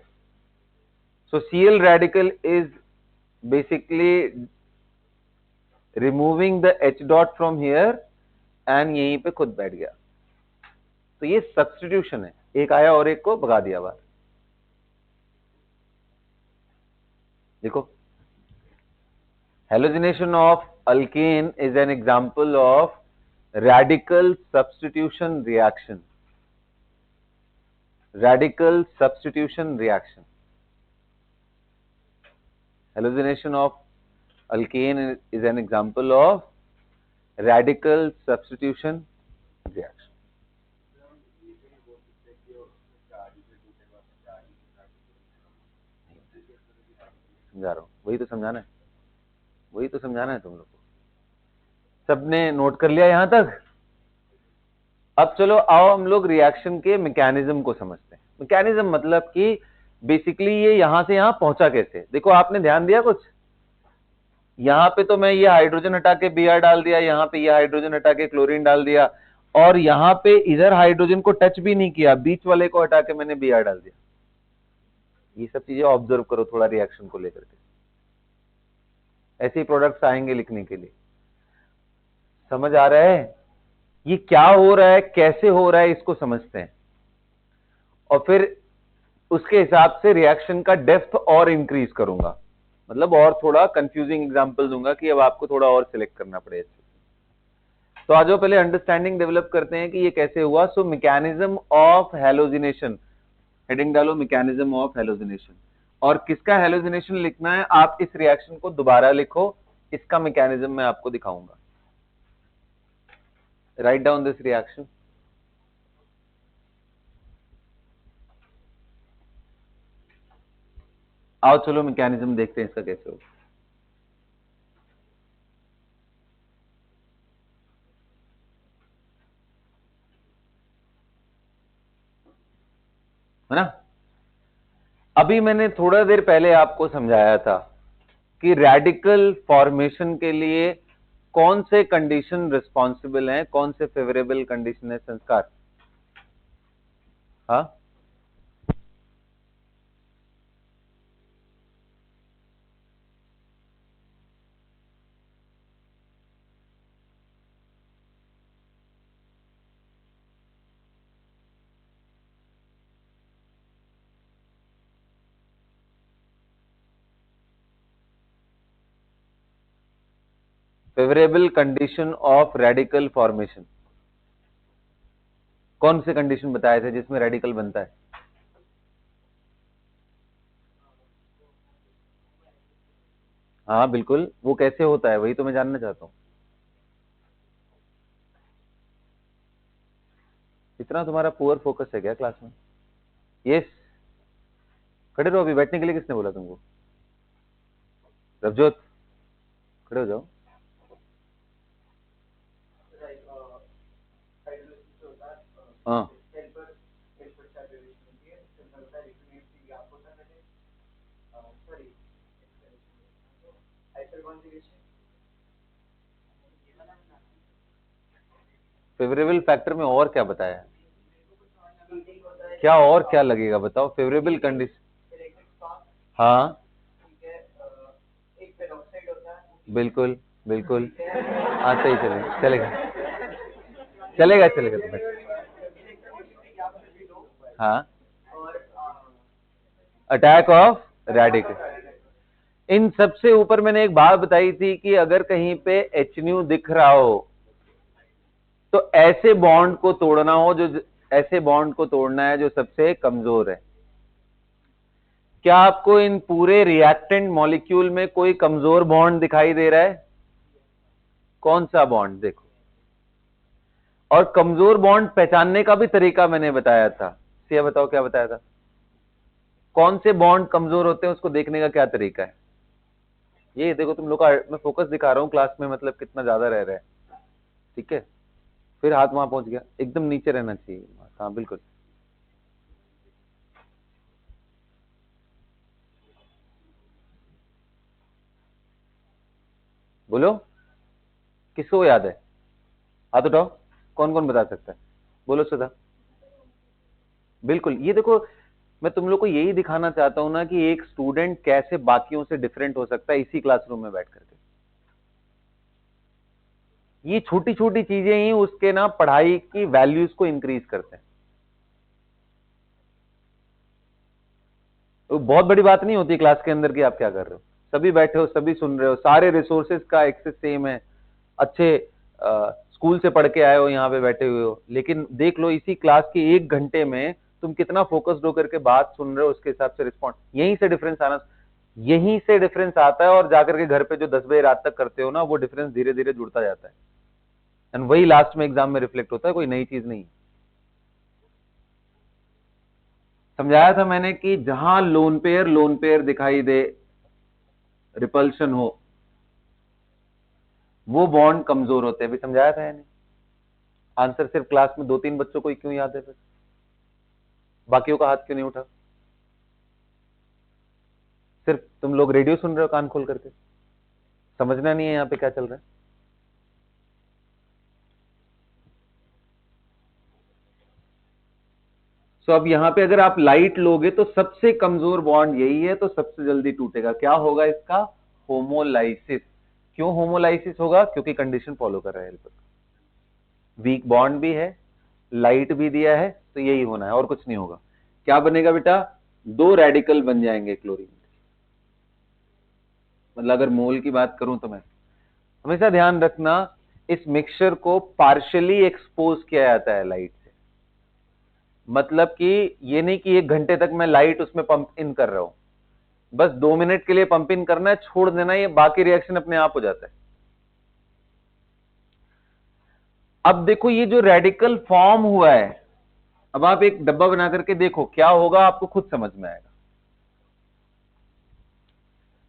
S1: सो Cl radical is basically removing the H dot from here and यहीं पे खुद बैठ गया। तो ये सब्स्टिट्यूशन है, एक आया और एक को भगा दिया बाहर। देखो, halogenation of alkane is an example of radical substitution reaction. Radical substitution reaction. Hallucination of alkane is an example of radical substitution reaction. समझा रहा हूं, वही तो समझाना है, वही तो समझाना है तुम लोग को। सबने नोट कर लिया यहां तक? अब चलो आओ हम लोग रिएक्शन के मैकेनिज्म को समझते हैं। मैकेनिज्म मतलब कि बेसिकली ये यहां से यहां पहुंचा कैसे। देखो आपने ध्यान दिया कुछ, यहां पे तो मैं ये हाइड्रोजन हटा के Br डाल दिया, यहां पे ये हाइड्रोजन हटा के क्लोरीन डाल दिया, और यहां पे इधर हाइड्रोजन को टच भी नहीं किया, बीच वाले को हटा के मैंने Br डाल दिया। ये सब चीजें ऑब्जर्व करो थोड़ा रिएक्शन को लेकर के, ऐसे ही प्रोडक्ट्स आएंगे लिखने के लिए। समझ आ रहा है ये क्या हो रहा है, कैसे हो रहा है, इसको समझते हैं और फिर उसके हिसाब से रिएक्शन का डेप्थ और इंक्रीज करूंगा, मतलब और थोड़ा कंफ्यूजिंग एग्जांपल दूंगा कि अब आपको थोड़ा और सिलेक्ट करना पड़े। तो आज पहले अंडरस्टैंडिंग डेवलप करते हैं कि ये कैसे हुआ। सो मैकेनिज्म ऑफ हैलोजिनेशन, हेडिंग डालो मैकेनिज्म ऑफ हैलोजिनेशन, और किसका हैलोजिनेशन लिखना है, आप इस रिएक्शन को दोबारा लिखो, इसका मैकेनिज्म मैं आपको दिखाऊंगा। Write down this reaction. आओ चलो मैकेनिज्म देखते हैं इसका कैसे होगा। है ना। अभी मैंने थोड़ा देर पहले आपको समझाया था कि रेडिकल फॉर्मेशन के लिए कौन से कंडीशन रिस्पॉन्सिबल हैं, कौन से फेवरेबल कंडीशन है संस्कार। हाँ, favourable condition of radical formation, कौन से कंडीशन बताए थे जिसमें रेडिकल बनता है। हाँ बिल्कुल, वो कैसे होता है वही तो मैं जानना चाहता हूं। इतना तुम्हारा पुअर फोकस है क्या क्लास में। यस, खड़े रहो, अभी बैठने के लिए किसने बोला तुमको। रवजोत, खड़े हो जाओ। हाँ, फेवरेबल फैक्टर में और क्या बताया, क्या और क्या लगेगा बताओ फेवरेबल कंडीशन। हाँ बिल्कुल बिल्कुल, हाँ सही, चलेगा चलेगा चलेगा चलेगा तुम्हें। हाँ, अटैक ऑफ रेडिकल। इन सबसे ऊपर मैंने एक बात बताई थी कि अगर कहीं पे एच न्यू दिख रहा हो तो ऐसे बॉन्ड को तोड़ना हो, जो ऐसे बॉन्ड को तोड़ना है जो सबसे कमजोर है। क्या आपको इन पूरे रिएक्टेंट मॉलिक्यूल में कोई कमजोर बॉन्ड दिखाई दे रहा है। कौन सा बॉन्ड देखो, और कमजोर बॉन्ड पहचानने का भी तरीका मैंने बताया था। सिया बताओ क्या बताया था, कौन से बॉन्ड कमजोर होते हैं उसको देखने का क्या तरीका है। ये देखो तुम लोग का मैं फोकस दिखा रहा हूं क्लास में, मतलब कितना ज्यादा रह रहा है। ठीक है, फिर हाथ वहां पहुंच गया, एकदम नीचे रहना चाहिए। हाँ बिल्कुल, बोलो किसको याद है, हाथ उठाओ, कौन कौन बता सकता है, बोलो सुधा। बिल्कुल, ये देखो मैं तुम लोग को यही दिखाना चाहता हूं ना कि एक स्टूडेंट कैसे बाकियों से डिफरेंट हो सकता है इसी क्लासरूम में बैठ करके। ये छोटी छोटी चीजें ही उसके ना पढ़ाई की वैल्यूज को इंक्रीज करते हैं। तो बहुत बड़ी बात नहीं होती क्लास के अंदर कि आप क्या कर रहे हो, सभी बैठे हो, सभी सुन रहे हो, सारे रिसोर्सेज का एक्सेस सेम है, अच्छे स्कूल से पढ़ के आए हो, यहाँ पे बैठे हुए हो, लेकिन देख लो इसी क्लास के 1 घंटे में तुम कितना फोकस्ड होकर के बात सुन रहे हो, उसके हिसाब से रिस्पॉन्ड, यहीं से डिफरेंस आता है, और जाकर के घर पे जो 10 बजे रात तक करते हो ना, वो डिफरेंस धीरे धीरे जुड़ता जाता है, एंड वही लास्ट में एग्जाम में रिफ्लेक्ट होता है, कोई नई चीज नहीं। समझाया था मैंने कि जहां लोन पेयर दिखाई दे, रिपल्शन हो, वो बॉन्ड कमजोर होते हैं। अभी समझाया था या नहीं। आंसर सिर्फ क्लास में 2-3 बच्चों को ही क्यों याद है, फिर बाकियों का हाथ क्यों नहीं उठा। सिर्फ तुम लोग रेडियो सुन रहे हो कान खोल करके, समझना नहीं है यहाँ पे क्या चल रहा है। सो अब यहाँ पे अगर आप लाइट लोगे तो सबसे कमजोर बॉन्ड यही है, तो सबसे जल्दी टूटेगा। क्या होगा इसका, होमोलाइसिस। क्यों होमोलाइसिस होगा, क्योंकि कंडीशन फॉलो कर रहा है हेल्पर, वीक बॉन्ड भी है, लाइट भी दिया है, तो यही होना है और कुछ नहीं होगा। क्या बनेगा बेटा, 2 रेडिकल बन जाएंगे क्लोरीन। मतलब अगर मोल की बात करूं तो मैं, हमेशा ध्यान रखना इस मिक्सचर को पार्शियली एक्सपोज किया जाता है लाइट से। मतलब कि ये नहीं कि 1 घंटे तक मैं लाइट उसमें पंप इन कर रहा हूं, बस 2 मिनट के लिए पंप इन करना है, छोड़ देना, ये बाकी रिएक्शन अपने आप हो जाता है। अब देखो ये जो रेडिकल फॉर्म हुआ है, अब आप एक डब्बा बना करके देखो क्या होगा, आपको खुद समझ में आएगा।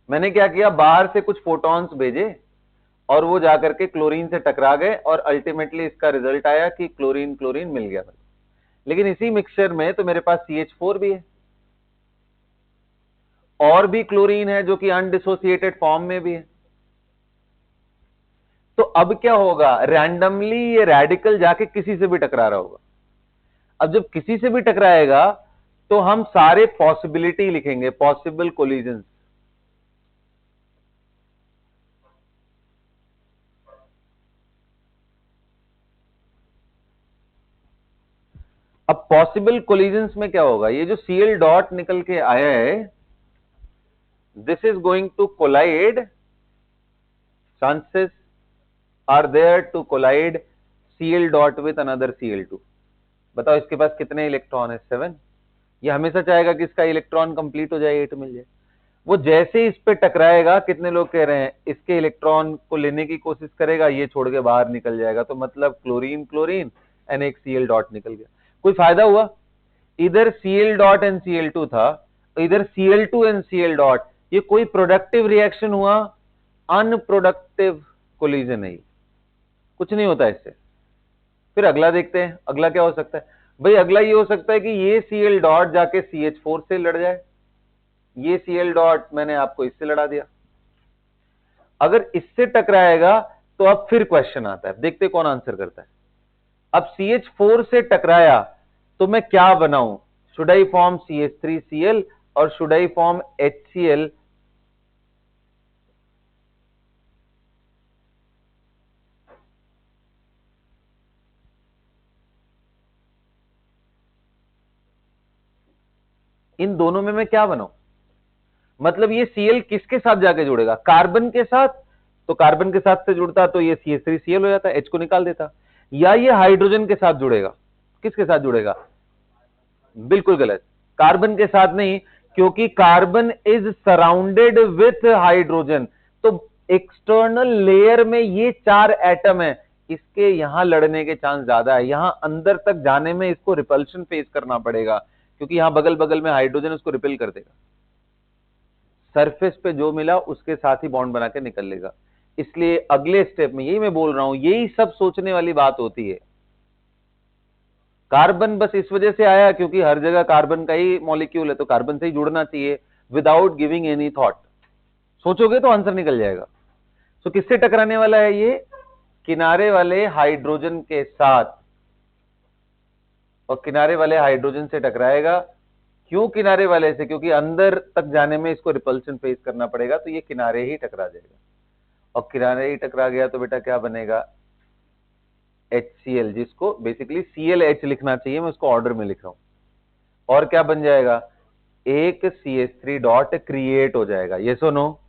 S1: मैंने क्या किया, बाहर से कुछ फोटॉन्स भेजे और वो जाकर के क्लोरीन से टकरा गए, और अल्टीमेटली इसका रिजल्ट आया कि क्लोरीन क्लोरीन मिल गया। लेकिन इसी मिक्सचर में तो मेरे पास CH4 भी है, और भी क्लोरीन है जो कि अनडिसोसिएटेड फॉर्म में भी है। तो अब क्या होगा, रैंडमली ये रेडिकल जाके किसी से भी टकरा रहा होगा। अब जब किसी से भी टकराएगा तो हम सारे पॉसिबिलिटी लिखेंगे, पॉसिबल कोलिजन। अब पॉसिबल कोलिजन में क्या होगा, ये जो Cl डॉट निकल के आया है, this is going to collide, chances are there to collide Cl dot with another Cl2। बताओ इसके पास कितने इलेक्ट्रॉन है, 7। ये हमेशा चाहेगा कि इसका इलेक्ट्रॉन कंप्लीट हो जाए, 8 मिल जाए। वो जैसे इस पे टकराएगा, कितने लोग कह रहे हैं इसके इलेक्ट्रॉन को लेने की कोशिश करेगा, ये छोड़ के बाहर निकल जाएगा। तो मतलब क्लोरीन क्लोरीन एंड एक Cl डॉट निकल गया। कोई फायदा हुआ? इधर Cl डॉट एंड Cl2 था, इधर Cl2 एंड Cl डॉट। ये कोई प्रोडक्टिव रिएक्शन हुआ? अनप्रोडक्टिव कोलिजन है, कुछ नहीं होता इससे। फिर अगला देखते हैं, अगला क्या हो सकता है भाई? अगला ये हो सकता है कि ये Cl डॉट जाके CH4 से लड़ जाए, ये Cl डॉट मैंने आपको इससे लड़ा दिया। अगर इससे टकराएगा तो अब फिर क्वेश्चन आता है, देखते कौन आंसर करता है। अब CH4 से टकराया तो मैं क्या बनाऊं? शुड आई फॉर्म CH3Cl और शुड आई फॉर्म HCl? इन दोनों में मैं क्या बनाऊं? मतलब ये Cl किसके साथ जाके जुड़ेगा? कार्बन के साथ। तो कार्बन के साथ से जुड़ता तो ये CH3Cl हो जाता, H को निकाल देता। या ये हाइड्रोजन के साथ जुड़ेगा? किसके साथ जुड़ेगा? बिल्कुल गलत, कार्बन के साथ नहीं, क्योंकि carbon is surrounded with hydrogen. तो एक्सटर्नल लेयर में ये 4 एटम है, इसके यहां लड़ने के चांस ज्यादा है। यहां अंदर तक जाने में इसको रिपल्शन फेस करना पड़ेगा, क्योंकि यहां बगल बगल में हाइड्रोजन उसको रिपेल कर देगा। सरफेस पे जो मिला उसके साथ ही बॉन्ड बना के निकल लेगा। इसलिए अगले स्टेप में, यही मैं बोल रहा हूं, यही सब सोचने वाली बात होती है। कार्बन बस इस वजह से आया क्योंकि हर जगह कार्बन का ही मॉलिक्यूल है, तो कार्बन से ही जुड़ना चाहिए विदाउट गिविंग एनी थॉट। सोचोगे तो आंसर निकल जाएगा। तो किससे टकराने वाला है ये? किनारे वाले हाइड्रोजन के साथ, और किनारे वाले हाइड्रोजन से टकराएगा। क्यों किनारे वाले से? क्योंकि अंदर तक जाने में इसको रिपल्शन फेस करना पड़ेगा, तो ये किनारे ही टकरा जाएगा। और किनारे ही टकरा गया तो बेटा क्या बनेगा? HCl, जिसको बेसिकली ClH लिखना चाहिए, मैं उसको ऑर्डर में लिख रहा हूं। और क्या बन जाएगा? एक CH3 डॉट क्रिएट हो जाएगा। यस और नो?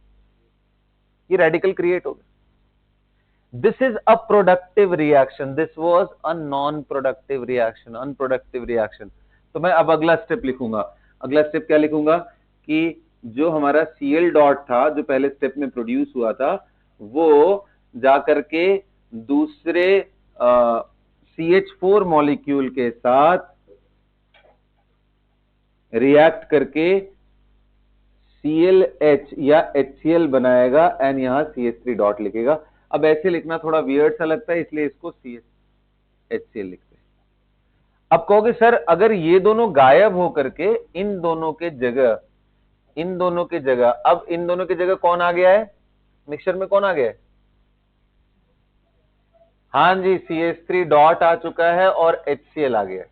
S1: ये रेडिकल क्रिएट हो गया। This is a productive reaction, this was a non productive reaction, unproductive reaction. तो मैं अब अगला स्टेप लिखूंगा। अगला स्टेप क्या लिखूंगा कि जो हमारा Cl डॉट था, जो पहले स्टेप में प्रोड्यूस हुआ था, वो जाकर के दूसरे CH4 मॉलिक्यूल के साथ रिएक्ट करके ClH या HCl बनाएगा एंड यहां CH3 डॉट लिखेगा। अब ऐसे लिखना थोड़ा वियर्ड सा लगता है, इसलिए इसको HCl लिखते हैं। अब कहोगे सर अगर ये दोनों गायब होकर के इन दोनों के जगह, इन दोनों के जगह, अब इन दोनों के जगह कौन आ गया है? मिक्सचर में कौन आ गया है? हाँ जी, CH3 डॉट आ चुका है और HCl आ गया है।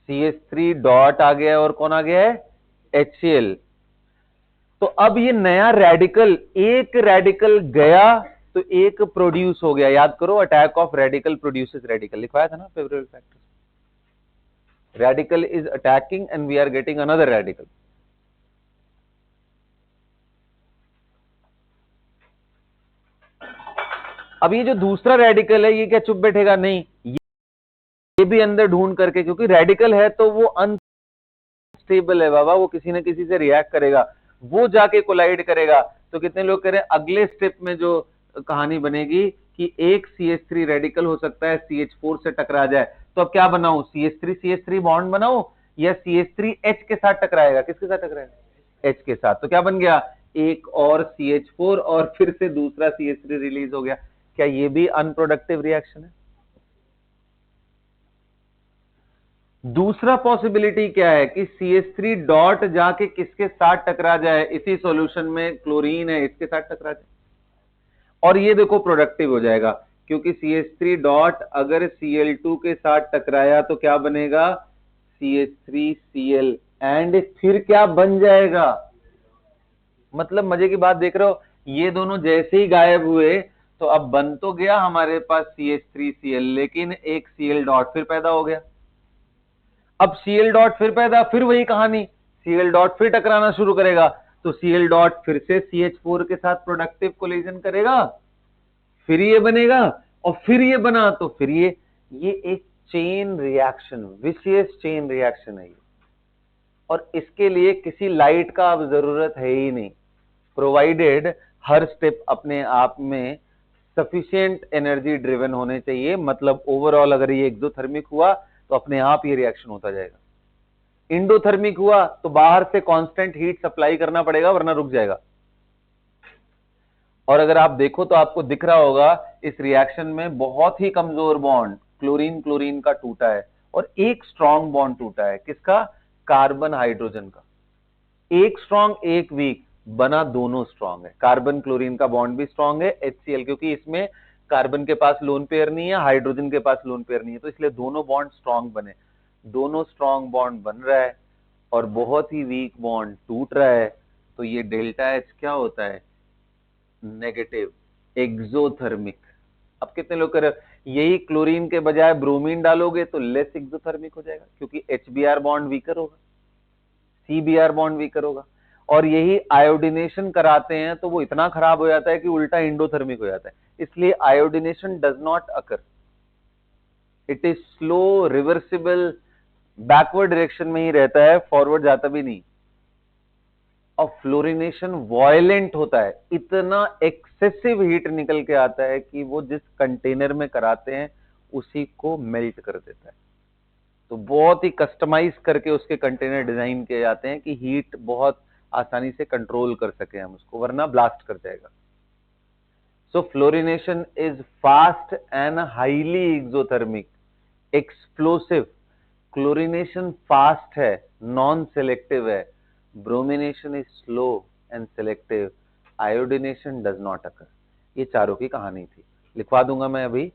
S1: CH3 डॉट आ गया है और कौन आ गया है? HCl। तो अब ये नया रेडिकल, एक रेडिकल गया तो एक प्रोड्यूस हो गया। याद करो, attack of radical produces radical, लिखवाया था ना favourable factor. Radical is attacking and we are getting another radical. अब ये जो दूसरा रेडिकल है, ये क्या चुप बैठेगा? नहीं, ये भी अंदर ढूंढ करके, क्योंकि रेडिकल है तो वो अनस्टेबल है बाबा, वो किसी न किसी से रिएक्ट करेगा, वो जाके कोलाइड करेगा। तो कितने लोग कह रहे हैं अगले स्टेप में जो कहानी बनेगी कि एक CH3 रेडिकल हो सकता है CH4 से टकरा जाए। तो अब क्या बनाऊं? CH3 बॉन्ड बनाऊं या CH3H के साथ टकराएगा? किसके साथ टकराएगा? H के साथ। तो क्या बन गया? एक और CH4 और फिर से दूसरा CH3 रिलीज हो गया। क्या ये भी अनप्रोडक्टिव रिएक्शन है? दूसरा पॉसिबिलिटी क्या है कि CH3 डॉट जाके किसके साथ टकरा जाए, इसी सॉल्यूशन में क्लोरीन है इसके साथ टकरा जाए और ये देखो प्रोडक्टिव हो जाएगा, क्योंकि CH3 डॉट अगर Cl2 के साथ टकराया तो क्या बनेगा, CH3Cl, एंड फिर क्या बन जाएगा, मतलब मजे की बात देख रहे हो, ये दोनों जैसे ही गायब हुए तो अब बन तो गया हमारे पास CH3Cl, लेकिन एक Cl डॉट फिर पैदा हो गया। अब Cl डॉट फिर पैदा, फिर वही कहानी, Cl डॉट फिर टकराना शुरू करेगा, तो Cl डॉट फिर से CH4 के साथ प्रोडक्टिव कोलिजन करेगा, फिर ये बनेगा और फिर ये बना तो फिर ये एक chain reaction, vicious chain reaction है ये, और इसके लिए किसी लाइट का अब जरूरत है ही नहीं, प्रोवाइडेड हर स्टेप अपने आप में सफिशिएंट एनर्जी ड्रिवन होने चाहिए, मतलब ओवरऑल अगर ये एक्सोथर्मिक हुआ तो अपने आप ये रिएक्शन होता जाएगा, इंडोथर्मिक हुआ तो बाहर से कांस्टेंट हीट सप्लाई करना पड़ेगा वरना रुक जाएगा। और अगर आप देखो तो आपको दिख रहा होगा इस रिएक्शन में बहुत ही कमजोर बॉन्ड क्लोरीन क्लोरीन का टूटा है और एक स्ट्रॉन्ग बॉन्ड टूटा है, किसका, कार्बन हाइड्रोजन का, एक स्ट्रॉन्ग एक वीक, बना दोनों स्ट्रॉन्ग है, कार्बन क्लोरीन का बॉन्ड भी स्ट्रॉन्ग है HCl, क्योंकि इसमें कार्बन के पास लोन पेयर नहीं है, हाइड्रोजन के पास लोन पेयर नहीं है, तो इसलिए दोनों बॉन्ड स्ट्रॉन्ग बने, दोनों स्ट्रॉन्ग बॉन्ड बन रहा है और बहुत ही वीक बॉन्ड टूट रहा है, तो ये डेल्टा H क्या होता है, नेगेटिव, एक्सोथर्मिक। अब कितने लोग कर, यही क्लोरीन के बजाय ब्रोमीन डालोगे तो लेस एक्सोथर्मिक हो जाएगा, क्योंकि HBr बॉन्ड वीकर होगा, CBr बॉन्ड वीकर होगा, और यही आयोडिनेशन कराते हैं तो वो इतना खराब हो जाता है कि उल्टा इंडोथर्मिक हो जाता है, इसलिए iodination does not occur, it is slow reversible, backward direction में ही रहता है, फॉरवर्ड जाता भी नहीं। और फ्लोरिनेशन वायलेंट होता है, इतना एक्सेसिव हीट निकल के आता है कि वो जिस कंटेनर में कराते हैं उसी को मेल्ट कर देता है, तो बहुत ही कस्टमाइज करके उसके कंटेनर डिजाइन किए जाते हैं कि हीट बहुत आसानी से कंट्रोल कर सके हम उसको, वरना ब्लास्ट कर जाएगा। So fluorination is fast and highly exothermic, explosive, chlorination fast है, नॉन सेलेक्टिव है, bromination is slow and selective, iodination does not occur. ये चारों की कहानी थी, लिखवा दूंगा मैं अभी,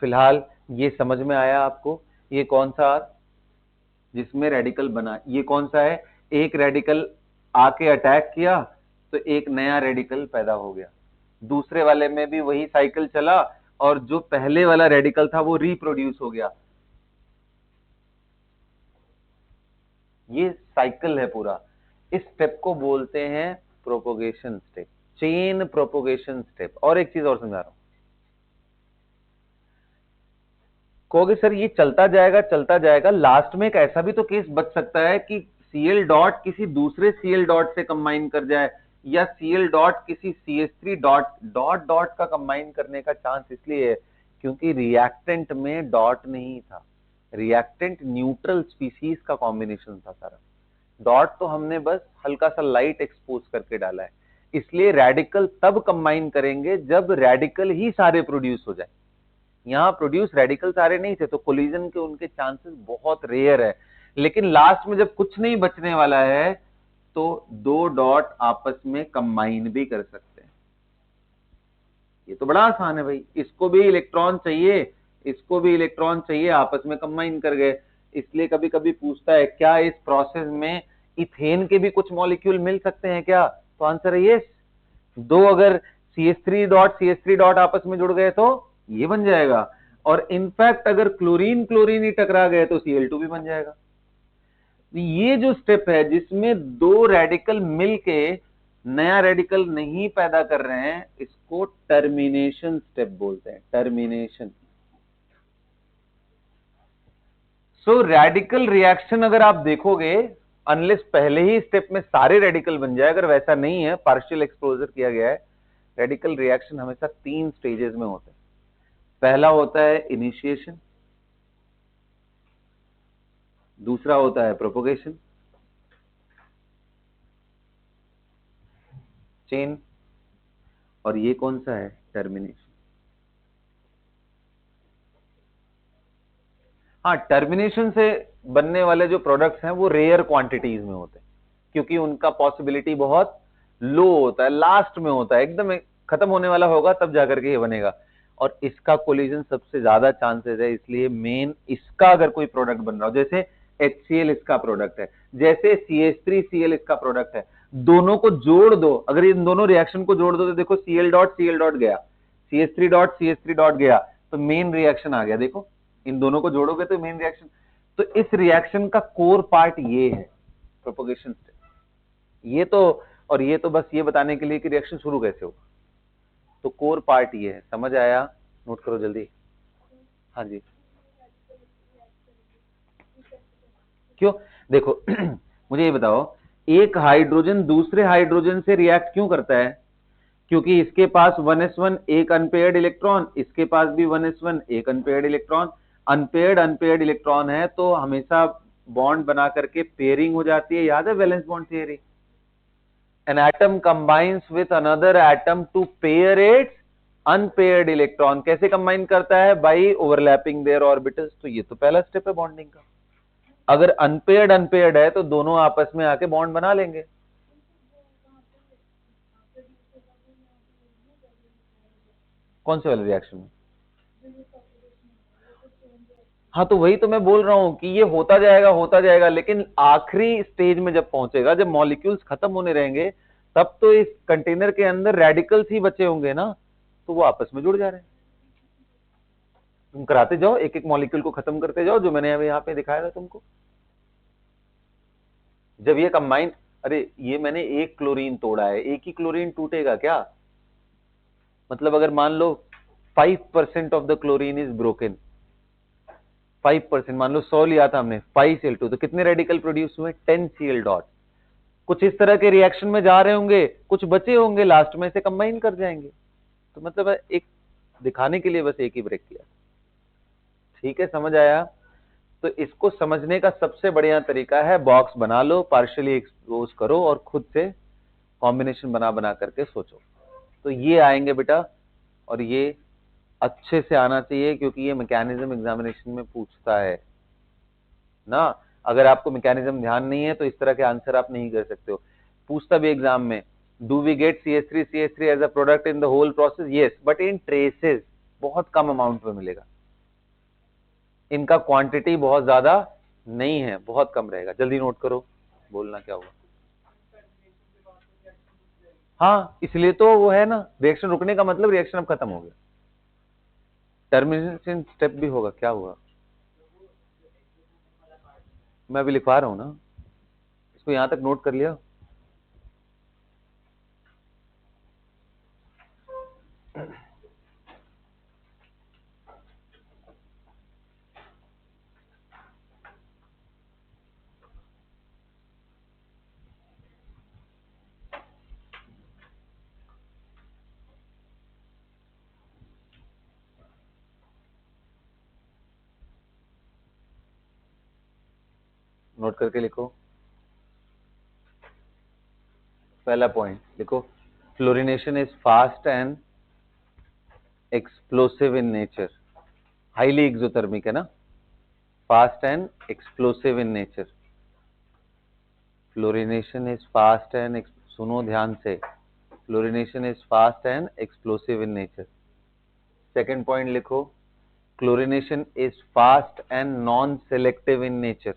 S1: फिलहाल ये समझ में आया आपको, ये कौन सा आर जिसमें रेडिकल बना, ये कौन सा है, एक रेडिकल आके अटैक किया तो एक नया रेडिकल पैदा हो गया, दूसरे वाले में भी वही साइकिल चला और जो पहले वाला रेडिकल था वो रिप्रोड्यूस हो गया, ये साइकिल है पूरा, इस स्टेप को बोलते हैं propagation step, chain propagation step. और एक चीज और समझा रहा हूं, कहोगे सर ये चलता जाएगा, लास्ट में एक ऐसा भी तो केस बच सकता है कि Cl डॉट किसी दूसरे Cl डॉट से कंबाइन कर जाए, या Cl डॉट किसी CH3 डॉट डॉट डॉट का कंबाइन करने का चांस इसलिए है क्योंकि रिएक्टेंट में डॉट नहीं था, रिएक्टेंट न्यूट्रल स्पीसीज का कॉम्बिनेशन था सारा, डॉट तो हमने बस हल्का सा लाइट एक्सपोज करके डाला है, इसलिए रेडिकल तब कंबाइन करेंगे जब रेडिकल ही सारे प्रोड्यूस हो जाए, यहाँ प्रोड्यूस रेडिकल सारे नहीं थे तो कोलिजन के उनके चांसेस बहुत रेयर है, लेकिन लास्ट में जब कुछ नहीं बचने वाला है तो दो डॉट आपस में कंबाइन भी कर सकते हैं, ये तो बड़ा आसान है भाई, इसको भी इलेक्ट्रॉन चाहिए, इसको भी इलेक्ट्रॉन चाहिए, आपस में कंबाइन कर गए, इसलिए कभी कभी पूछता है क्या इस प्रोसेस में इथेन के भी कुछ मॉलिक्यूल मिल सकते हैं क्या, तो आंसर है यस, दो अगर CH3 डॉट आपस में जुड़ गए तो ये बन जाएगा, और इनफैक्ट अगर क्लोरीन क्लोरीन ही टकरा गए तो Cl2 भी बन जाएगा। ये जो स्टेप है जिसमें दो रेडिकल मिलके नया रेडिकल नहीं पैदा कर रहे हैं, इसको टर्मिनेशन स्टेप बोलते हैं, टर्मिनेशन। सो रेडिकल रिएक्शन अगर आप देखोगे, अनलेस पहले ही स्टेप में सारे रेडिकल बन जाए, अगर वैसा नहीं है, पार्शियल एक्सपोजर किया गया है, रेडिकल रिएक्शन हमेशा 3 स्टेजेस में होते हैं, पहला होता है इनिशिएशन, दूसरा होता है प्रोपोगेशन, चेन, और ये कौन सा है, टर्मिनेशन। हाँ, टर्मिनेशन से बनने वाले जो प्रोडक्ट्स हैं वो रेयर क्वांटिटीज में होते हैं, क्योंकि उनका पॉसिबिलिटी बहुत लो होता है, लास्ट में होता है, एकदम खत्म होने वाला होगा तब जाकर के ये बनेगा। और इसका कोलिजन सबसे ज्यादा चांसेस है, इसलिए मेन इसका अगर कोई प्रोडक्ट बन रहा हो, जैसे HCl इसका प्रोडक्ट है, जैसे CH3Cl इसका प्रोडक्ट है, दोनों को जोड़ दो, अगर इन दोनों रिएक्शन को जोड़ दो तो देखो Cl डॉट गया, CH3 डॉट गया, तो मेन रिएक्शन आ गया। देखो इन दोनों को जोड़ोगे तो मेन रिएक्शन। तो इस रिएक्शन का कोर पार्ट ये है, प्रोपोगेशन स्टेप। ये तो, और ये तो बस ये बताने के लिए कि रिएक्शन शुरू कैसे होगा, तो कोर पार्ट ये है। समझ आया? नोट करो जल्दी। हाँ जी, क्यों? देखो मुझे ये बताओ, एक हाइड्रोजन दूसरे हाइड्रोजन से रिएक्ट क्यों करता है? क्योंकि इसके पास 1s1 एक अनपेयर्ड इलेक्ट्रॉन, इसके पास भी 1s1 एक अनपेयर्ड इलेक्ट्रॉन। अनपेयर्ड इलेक्ट्रॉन है तो हमेशा बॉन्ड बना करके पेयरिंग हो जाती है, याद है valence bond theory? An atom combines with another atom to pair its unpaired electron। कैसे कंबाइन करता है? By overlapping their orbitals. तो ये तो पहला स्टेप है बॉन्डिंग का। अगर अनपेयर्ड है तो दोनों आपस में आके बॉन्ड बना लेंगे। कौन से वाले रिएक्शन में? हाँ, तो वही तो मैं बोल रहा हूं कि ये होता जाएगा, लेकिन आखिरी स्टेज में जब पहुंचेगा, जब मॉलिक्यूल्स खत्म होने रहेंगे, तब तो इस कंटेनर के अंदर रेडिकल्स ही बचे होंगे ना, तो वो आपस में जुड़ जा रहे हैं। तुम कराते जाओ, एक एक मॉलिक्यूल को खत्म करते जाओ, जो मैंने अभी यहाँ पे दिखाया था तुमको। जब ये कंबाइन, अरे ये मैंने एक क्लोरीन तोड़ा है, एक ही क्लोरीन टूटेगा क्या? मतलब अगर मान लो 5% of the chlorine is broken, 5% मान लो 100 लिया था हमने, 5Cl2, तो कितने रेडिकल प्रोड्यूस हुए? 10Cl dot. कुछ इस तरह के रिएक्शन में जा रहे होंगे, कुछ बचे होंगे, लास्ट में से कंबाइन कर जाएंगे। तो मतलब एक दिखाने के लिए बस एक ही ब्रेक किया। ठीक है, समझ आया? तो इसको समझने का सबसे बढ़िया तरीका है, बॉक्स बना लो, पार्शियली एक्सपोज करो और खुद से कॉम्बिनेशन बना बना करके सोचो। तो ये आएंगे बेटा, और ये अच्छे से आना चाहिए, क्योंकि ये मैकेनिज्म एग्जामिनेशन में पूछता है ना। अगर आपको मैकेनिज्म ध्यान नहीं है तो इस तरह के आंसर आप नहीं कर सकते हो। पूछता भी एग्जाम में, do we get CH3 as a product in the whole process? Yes, but in traces, बहुत कम अमाउंट में मिलेगा, इनका क्वांटिटी बहुत ज्यादा नहीं है, बहुत कम रहेगा। जल्दी नोट करो, बोलना क्या हुआ? हाँ, इसलिए तो वो है ना, रिएक्शन रुकने का मतलब रिएक्शन अब खत्म हो गया, टर्मिनेशन स्टेप भी होगा। क्या हुआ? मैं अभी लिखवा रहा हूं ना, इसको यहां तक नोट कर लिया। नोट करके लिखो। पहला पॉइंट लिखो, fluorination is fast and explosive in nature. Highly exothermic है ना, fast and explosive in nature. Fluorination is fast and, सुनो ध्यान से, fluorination is fast and explosive in nature. Second point लिखो, chlorination is fast and non selective in nature.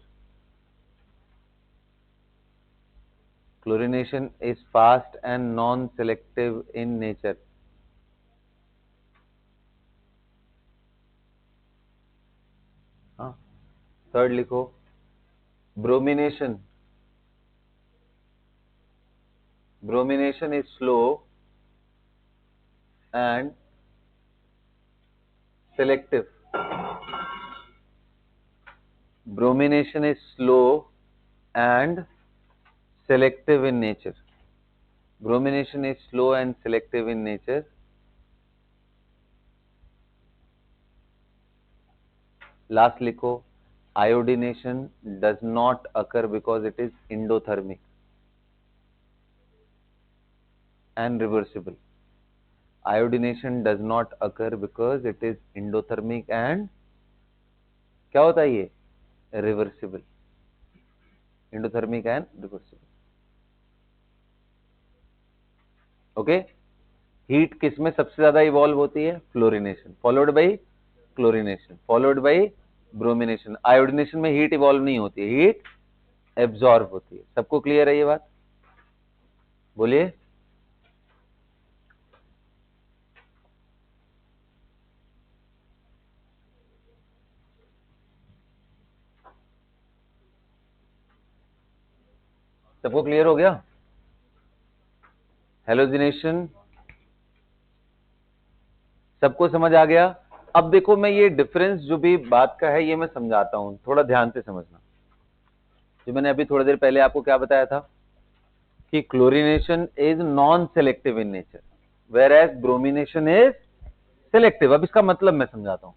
S1: Chlorination is fast and non-selective in nature. हाँ, third लिखो, bromination is slow and selective. Bromination is slow and selective in nature. Bromination is slow and selective in nature. Last लिखो, iodination does not occur because it is endothermic and reversible. Iodination does not occur because it is endothermic and क्या होता है ये? Reversible, endothermic and reversible. Okay, heat किस में सबसे ज्यादा evolve होती है? Fluorination, followed by chlorination, followed by bromination. Iodination में हीट इवॉल्व नहीं होती है, हीट एब्जॉर्ब होती है। सबको क्लियर है ये बात? बोलिए। सबको क्लियर हो गया? हेलोजिनेशन सबको समझ आ गया? अब देखो, मैं ये डिफरेंस जो भी बात का है ये मैं समझाता हूं, थोड़ा ध्यान से समझना। जो मैंने अभी थोड़ी देर पहले आपको क्या बताया था कि chlorination is non selective in nature, whereas bromination is selective. अब इसका मतलब मैं समझाता हूं।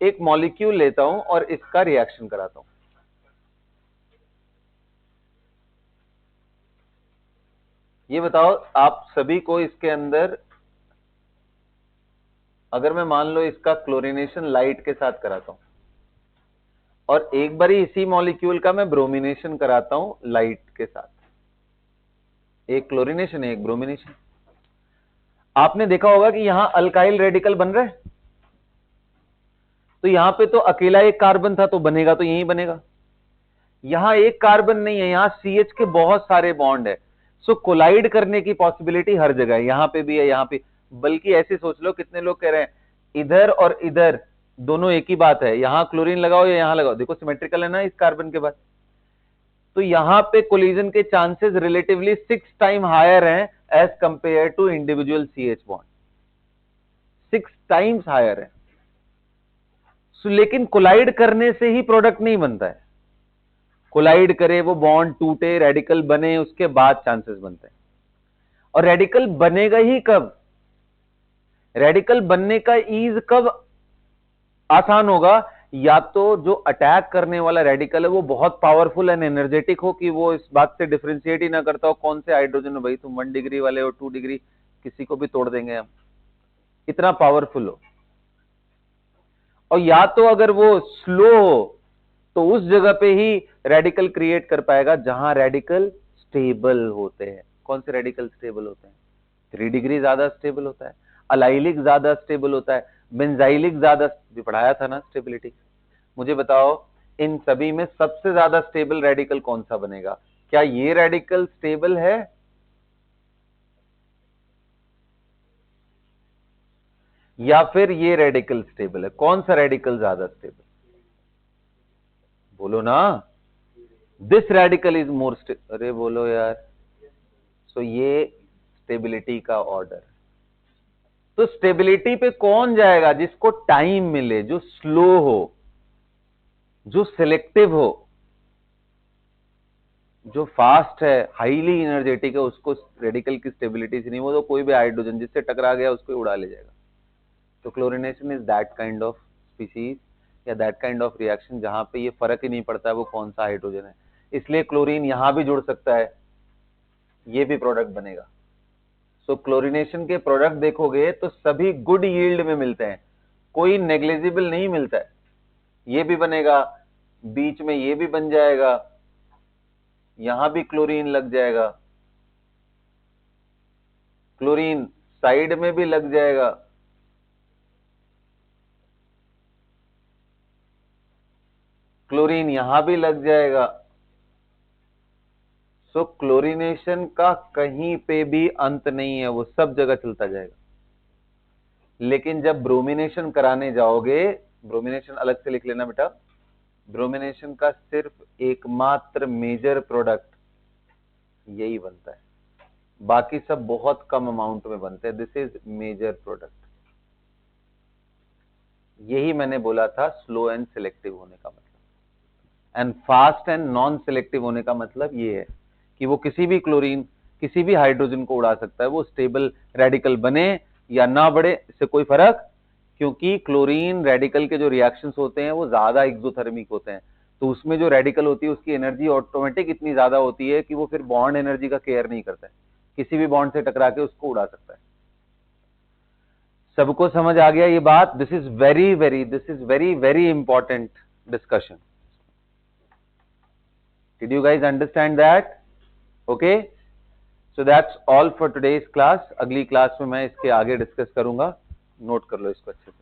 S1: एक मॉलिक्यूल लेता हूं और इसका रिएक्शन कराता हूं। ये बताओ आप सभी को, इसके अंदर अगर मैं मान लो इसका क्लोरीनेशन लाइट के साथ कराता हूं और एक बारी इसी मॉलिक्यूल का मैं ब्रोमिनेशन कराता हूं लाइट के साथ, एक क्लोरीनेशन एक ब्रोमिनेशन, आपने देखा होगा कि यहां अल्काइल रेडिकल बन रहा है। तो यहां पे तो अकेला एक कार्बन था तो बनेगा तो यही बनेगा। यहां एक कार्बन नहीं है, यहां CH के बहुत सारे बॉन्ड है। सो कोलाइड करने की पॉसिबिलिटी हर जगह है, यहां पे भी है, यहां पे। बल्कि ऐसे सोच लो, कितने लोग कह रहे हैं इधर और इधर दोनों एक ही बात है, यहां क्लोरीन लगाओ या यहां लगाओ, देखो सिमेट्रिकल है ना इस कार्बन के बाद। तो यहां पे कोलिजन के चांसेस रिलेटिवली 6 टाइम हायर हैं as compare to individual CH bond, 6 times higher है। लेकिन कोलाइड करने से ही प्रोडक्ट नहीं बनता है, कोलाइड करे, वो बॉन्ड टूटे, रेडिकल बने, उसके बाद चांसेस बनते हैं। और रेडिकल बनेगा ही कब? रेडिकल बनने का ईज कब आसान होगा? या तो जो अटैक करने वाला रेडिकल है वो बहुत पावरफुल एंड एनर्जेटिक हो कि वो इस बात से डिफरेंशिएट ही ना करता हो कौन से हाइड्रोजन हो, भाई तुम 1 डिग्री वाले हो, 2 डिग्री, किसी को भी तोड़ देंगे हम, इतना पावरफुल हो। और या तो अगर वो स्लो हो तो उस जगह पे ही रेडिकल क्रिएट कर पाएगा जहां रेडिकल स्टेबल होते हैं। कौन से रेडिकल स्टेबल होते हैं? 3 डिग्री ज्यादा स्टेबल होता है, अलाइलिक ज्यादा स्टेबल होता है, बेंजाइलिक ज्यादा, भी पढ़ाया था ना स्टेबिलिटी। मुझे बताओ इन सभी में सबसे ज्यादा स्टेबल रेडिकल कौन सा बनेगा? क्या ये रेडिकल स्टेबल है या फिर ये रेडिकल स्टेबल है? कौन सा रेडिकल ज्यादा स्टेबल? बोलो ना। This radical is more stable, अरे बोलो यार। सो ये स्टेबिलिटी का ऑर्डर। तो स्टेबिलिटी पे कौन जाएगा? जिसको टाइम मिले, जो स्लो हो, जो सिलेक्टिव हो। जो फास्ट है, हाईली एनर्जेटिक है, उसको रेडिकल की स्टेबिलिटी से नहीं, वो तो कोई भी हाइड्रोजन जिससे टकरा गया उसको उड़ा ले जाएगा। तो chlorination is that kind of species या दैट काइंड ऑफ रिएक्शन जहां पे ये फर्क ही नहीं पड़ता है वो कौन सा हाइड्रोजन है। इसलिए क्लोरीन यहां भी जुड़ सकता है, ये भी प्रोडक्ट बनेगा। सो क्लोरीनेशन के प्रोडक्ट देखोगे तो सभी गुड यील्ड में मिलते हैं, कोई नेग्लिजिबल नहीं मिलता है। ये भी बनेगा, बीच में ये भी बन जाएगा, यहां भी क्लोरीन लग जाएगा, क्लोरीन साइड में भी लग जाएगा, क्लोरीन यहां भी लग जाएगा। सो क्लोरीनेशन का कहीं पे भी अंत नहीं है, वो सब जगह चलता जाएगा। लेकिन जब ब्रोमिनेशन कराने जाओगे, ब्रोमिनेशन अलग से लिख लेना बेटा, ब्रोमिनेशन का सिर्फ एकमात्र मेजर प्रोडक्ट यही बनता है, बाकी सब बहुत कम अमाउंट में बनते हैं। This is major product. यही मैंने बोला था स्लो एंड सिलेक्टिव होने का मतलब, and fast and non selective होने का मतलब ये है कि वो किसी भी क्लोरीन, किसी भी हाइड्रोजन को उड़ा सकता है, वो स्टेबल रेडिकल बने या ना बढ़े, इससे कोई फर्क। क्योंकि क्लोरीन रेडिकल के जो रिएक्शंस होते हैं वो ज्यादा एक्सोथर्मिक होते हैं, तो उसमें जो रेडिकल होती है उसकी एनर्जी ऑटोमेटिक इतनी ज्यादा होती है कि वो फिर बॉन्ड एनर्जी का केयर नहीं करता है, किसी भी बॉन्ड से टकरा के उसको उड़ा सकता है। सबको समझ आ गया ये बात? This is very very important. discussion. Did you guys understand that? Okay. So that's all for today's class. अगली क्लास में मैं इसके आगे डिस्कस करूंगा. नोट कर लो इसको अच्छे से.